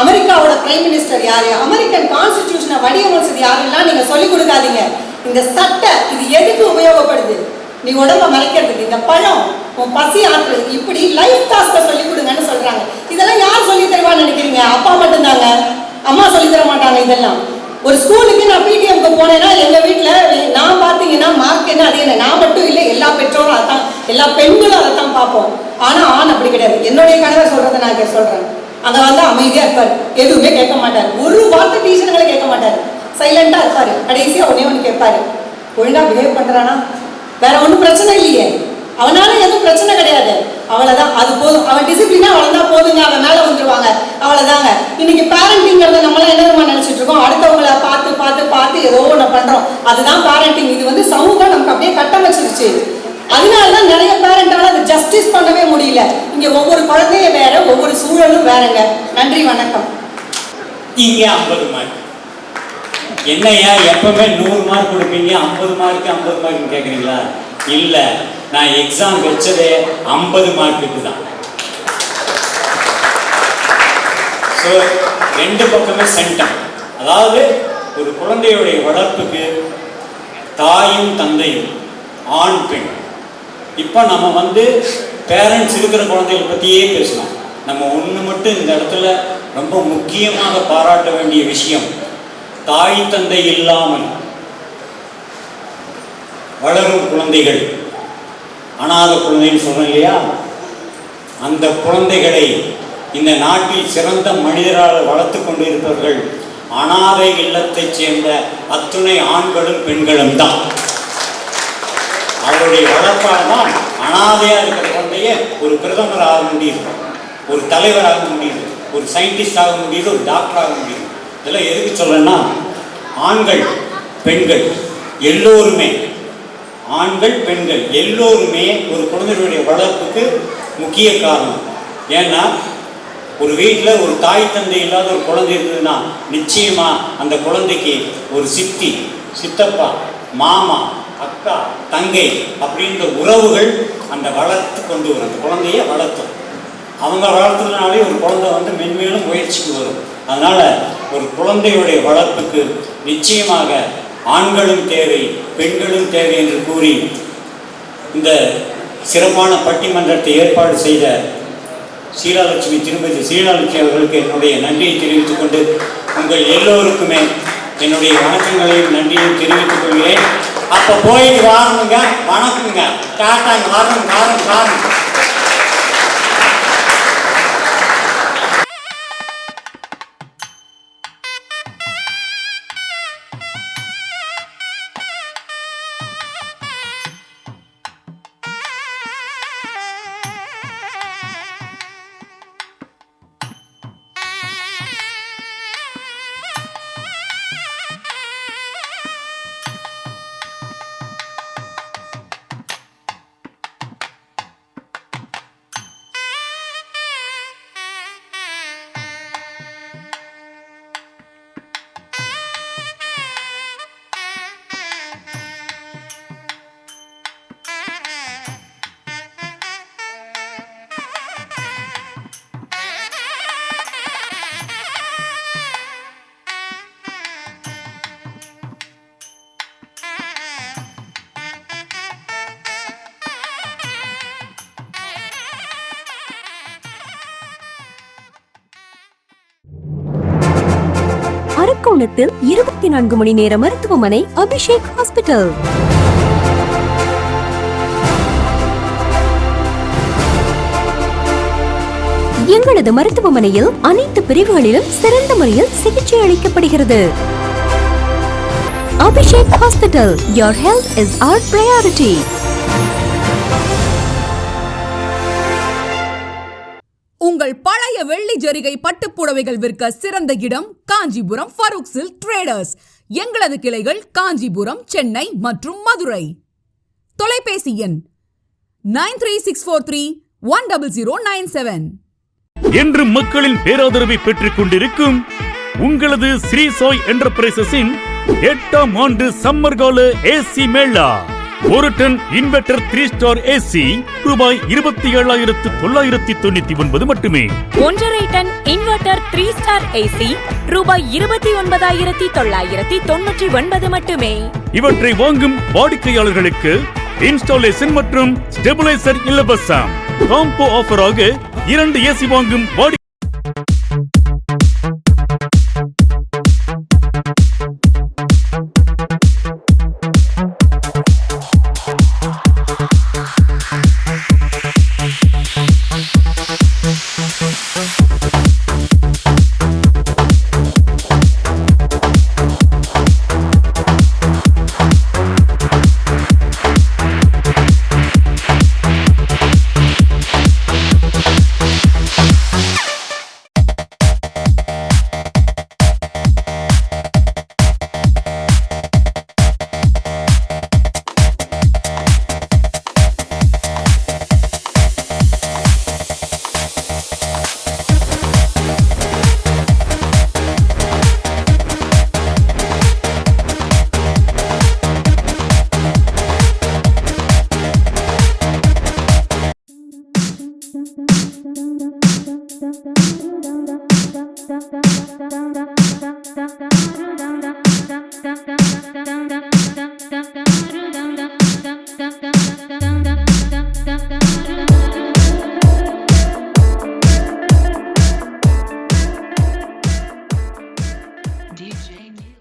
அமெரிக்காவோட பிரைம் மினிஸ்டர் யாரு, அமெரிக்கன் கான்ஸ்டிடியூஷனை வடிவமைச்சது யாருலாம் நீங்க சொல்லிக் கொடுக்காதீங்க. இந்த சட்டை இது எதுக்கு உபயோகப்படுது, நீ உடம்ப மறைக்கிறதுக்கு, இந்த பழம் உன் பசி ஆற்றுறது, இப்படி லைஃப் டாஸ்க சொல்லி கொடுங்கன்னு சொல்றாங்க. இதெல்லாம் யார் சொல்லி தருவான்னு நினைக்கிறீங்க? அப்பா மட்டும்தாங்க, அம்மா சொல்லி தர மாட்டாங்க. இதெல்லாம் ஒரு ஸ்கூலுக்கு நான் பிடிஎம்க்கு போனேன்னா எங்க வீட்டுல நான் பாத்தீங்கன்னா மார்க் என்ன அது என்ன, நான் மட்டும் இல்லை எல்லா பெற்றோரும் அதான், எல்லா பெண்களும் அதைத்தான் பார்ப்போம். ஆனா ஆண் அப்படி கிடையாது. என்னுடைய கணவர் சொல்றதை நான் சொல்றேன். அங்க அமைதியா இருப்பாரு, எதுவுமே கேட்க மாட்டாரு, ஒரு வார்த்தை டீச்சருங்களை கேட்க மாட்டாரு, சைலண்டா இருப்பாரு. கடைசியா ஒண்ணு கேட்பாரு, ஒழுங்கா பிஹேவ் பண்றானா, வேற ஒன்றும் பிரச்சனை இல்லையே, அவனால எதுவும் பிரச்சனை கிடையாது, அவ்வளவுதான், அது போதும், அவன் டிசிப்ளினா அவ்வளவுதான் போதுங்க, அவன் மேல வந்துருவாங்க, அவ்வளவுதாங்க. இன்னைக்கு பேரண்டிங்கிறத நம்மளாம் என்ன நினைச்சிட்டு இருக்கோம், அடுத்தவங்களை பார்த்து பார்த்து பார்த்து ஏதோ ஒண்ணு பண்றோம், அதுதான் பேரண்டிங். இது சமூகம் நமக்கு அப்படியே கட்டமைச்சிருச்சு. அதனாலதான் நிறைய பேரண்டால அதை ஜஸ்டிஸ் பண்ணவே முடியல. இங்க ஒவ்வொரு குழந்தையும் வேற, ஒவ்வொரு சூழலும் வேறங்க. நன்றி, வணக்கம். இங்க 50 மார்க் என்னையா எப்பவுமே 100 மார்க் கொடுப்பீங்க, 50 மார்க் கேட்குறீங்களா? இல்லை, நான் எக்ஸாம் வச்சதே 50 மார்க்குக்கு தான். ஸோ 2 பக்கமே சென்டம். அதாவது ஒரு குழந்தையுடைய வளர்ப்புக்கு தாயும் தந்தையும், ஆண் பெண். இப்போ நம்ம பேரண்ட்ஸ் இருக்கிற குழந்தைகளை பற்றியே பேசலாம். நம்ம ஒன்று மட்டும் இந்த இடத்துல ரொம்ப முக்கியமாக பாராட்ட வேண்டிய விஷயம், தாய் தந்தை இல்லாமல் வளரும் குழந்தைகள், அனாத குழந்தைன்னு சொல்றோம் இல்லையா, அந்த குழந்தைகளை இந்த நாட்டில் சிறந்த மனிதரால் வளர்த்து கொண்டு இருப்பவர்கள் அனாதை இல்லத்தைச் சேர்ந்த அத்துணை ஆண்களும் பெண்களும் தான். அவருடைய வளர்ப்பால் தான் அனாதையா இருக்கிற குழந்தைய ஒரு பிரதமர் ஆக முடியுது, ஒரு தலைவர் ஆக முடியுது, ஒரு சயின்டிஸ்ட் ஆக முடியுது, ஒரு டாக்டர் ஆக முடியுது. இதெல்லாம் எதுக்கு சொல்றேன்னா, ஆண்கள் பெண்கள் எல்லோருமே, ஆண்கள் பெண்கள் எல்லோருமே ஒரு குழந்தைகளுடைய வளர்ப்புக்கு முக்கிய காரணம். ஏன்னா ஒரு வீட்டில் ஒரு தாய் தந்தை இல்லாத ஒரு குழந்தை இருந்ததுன்னா நிச்சயமா அந்த குழந்தைக்கு ஒரு சித்தி, சித்தப்பா, மாமா, அக்கா, தங்கை அப்படின்ற உறவுகள் அந்த வளர்த்து கொண்டு வரும், அந்த குழந்தைய வளர்த்தும். அவங்க வளர்த்துறதுனாலே ஒரு குழந்தை மென்மேலும் முயற்சிக்கு வரும். அதனால ஒரு குழந்தையுடைய வளர்ப்புக்கு நிச்சயமாக ஆண்களும் தேவை, பெண்களும் தேவை என்று கூறி இந்த சிறப்பான பட்டிமன்றத்தை ஏற்பாடு செய்த திருமதி சீலாலட்சுமி அவர்களுக்கு என்னுடைய நன்றியை தெரிவித்துக் கொண்டு உங்கள் எல்லோருக்குமே என்னுடைய வணக்கங்களையும் நன்றியையும் தெரிவித்துக் கொள்கிறேன். அப்போ போயிட்டு வாரணுங்க, வணக்கங்க, டாட்டாங்க, வாரம். கும்பகோணத்தில் 24 மணி நேர மருத்துவமனை அபிஷேக் ஹாஸ்பிட்டல். எங்களது மருத்துவமனையில் அனைத்து பிரிவுகளிலும் சிறந்த முறையில் சிகிச்சை அளிக்கப்படுகிறது. Abhishek hospital. Your health is our priority. உங்கள் பழைய வெள்ளி ஜரிகை பட்டுப்புடவைகள் விற்க சிறந்த இடம் காஞ்சிபுரம் ஃபரூக் சில்க் ட்ரேடர்ஸ். எங்களது கிளைகள் காஞ்சிபுரம், சென்னை மற்றும் மதுரை. தொலைபேசி எண் 9364310097. என்று மக்களின் பேராதரவை பெற்றுக் கொண்டிருக்கும் உங்களது ஸ்ரீ சாய் என்டர்பிரைசஸின் 8ஆம் ஆண்டு சம்மர் கால ஏசி மேளா. ஒரு டன் இன்வெர்டர் 3 ஸ்டார் ஏசி ரூபாய் 27,999 மட்டுமே. 1.5 டன் இன்வெர்டர் 3 ஸ்டார் ஏசி ரூபாய் 29,999 மட்டுமே. இவற்றை வாங்கும் வாடிக்கையாளர்களுக்கு இன்ஸ்டாலேஷன் மற்றும் ஸ்டெபிலைசர் இலவசம். காம்போ ஆஃபராக 2 ஏசி வாங்கும் வாடி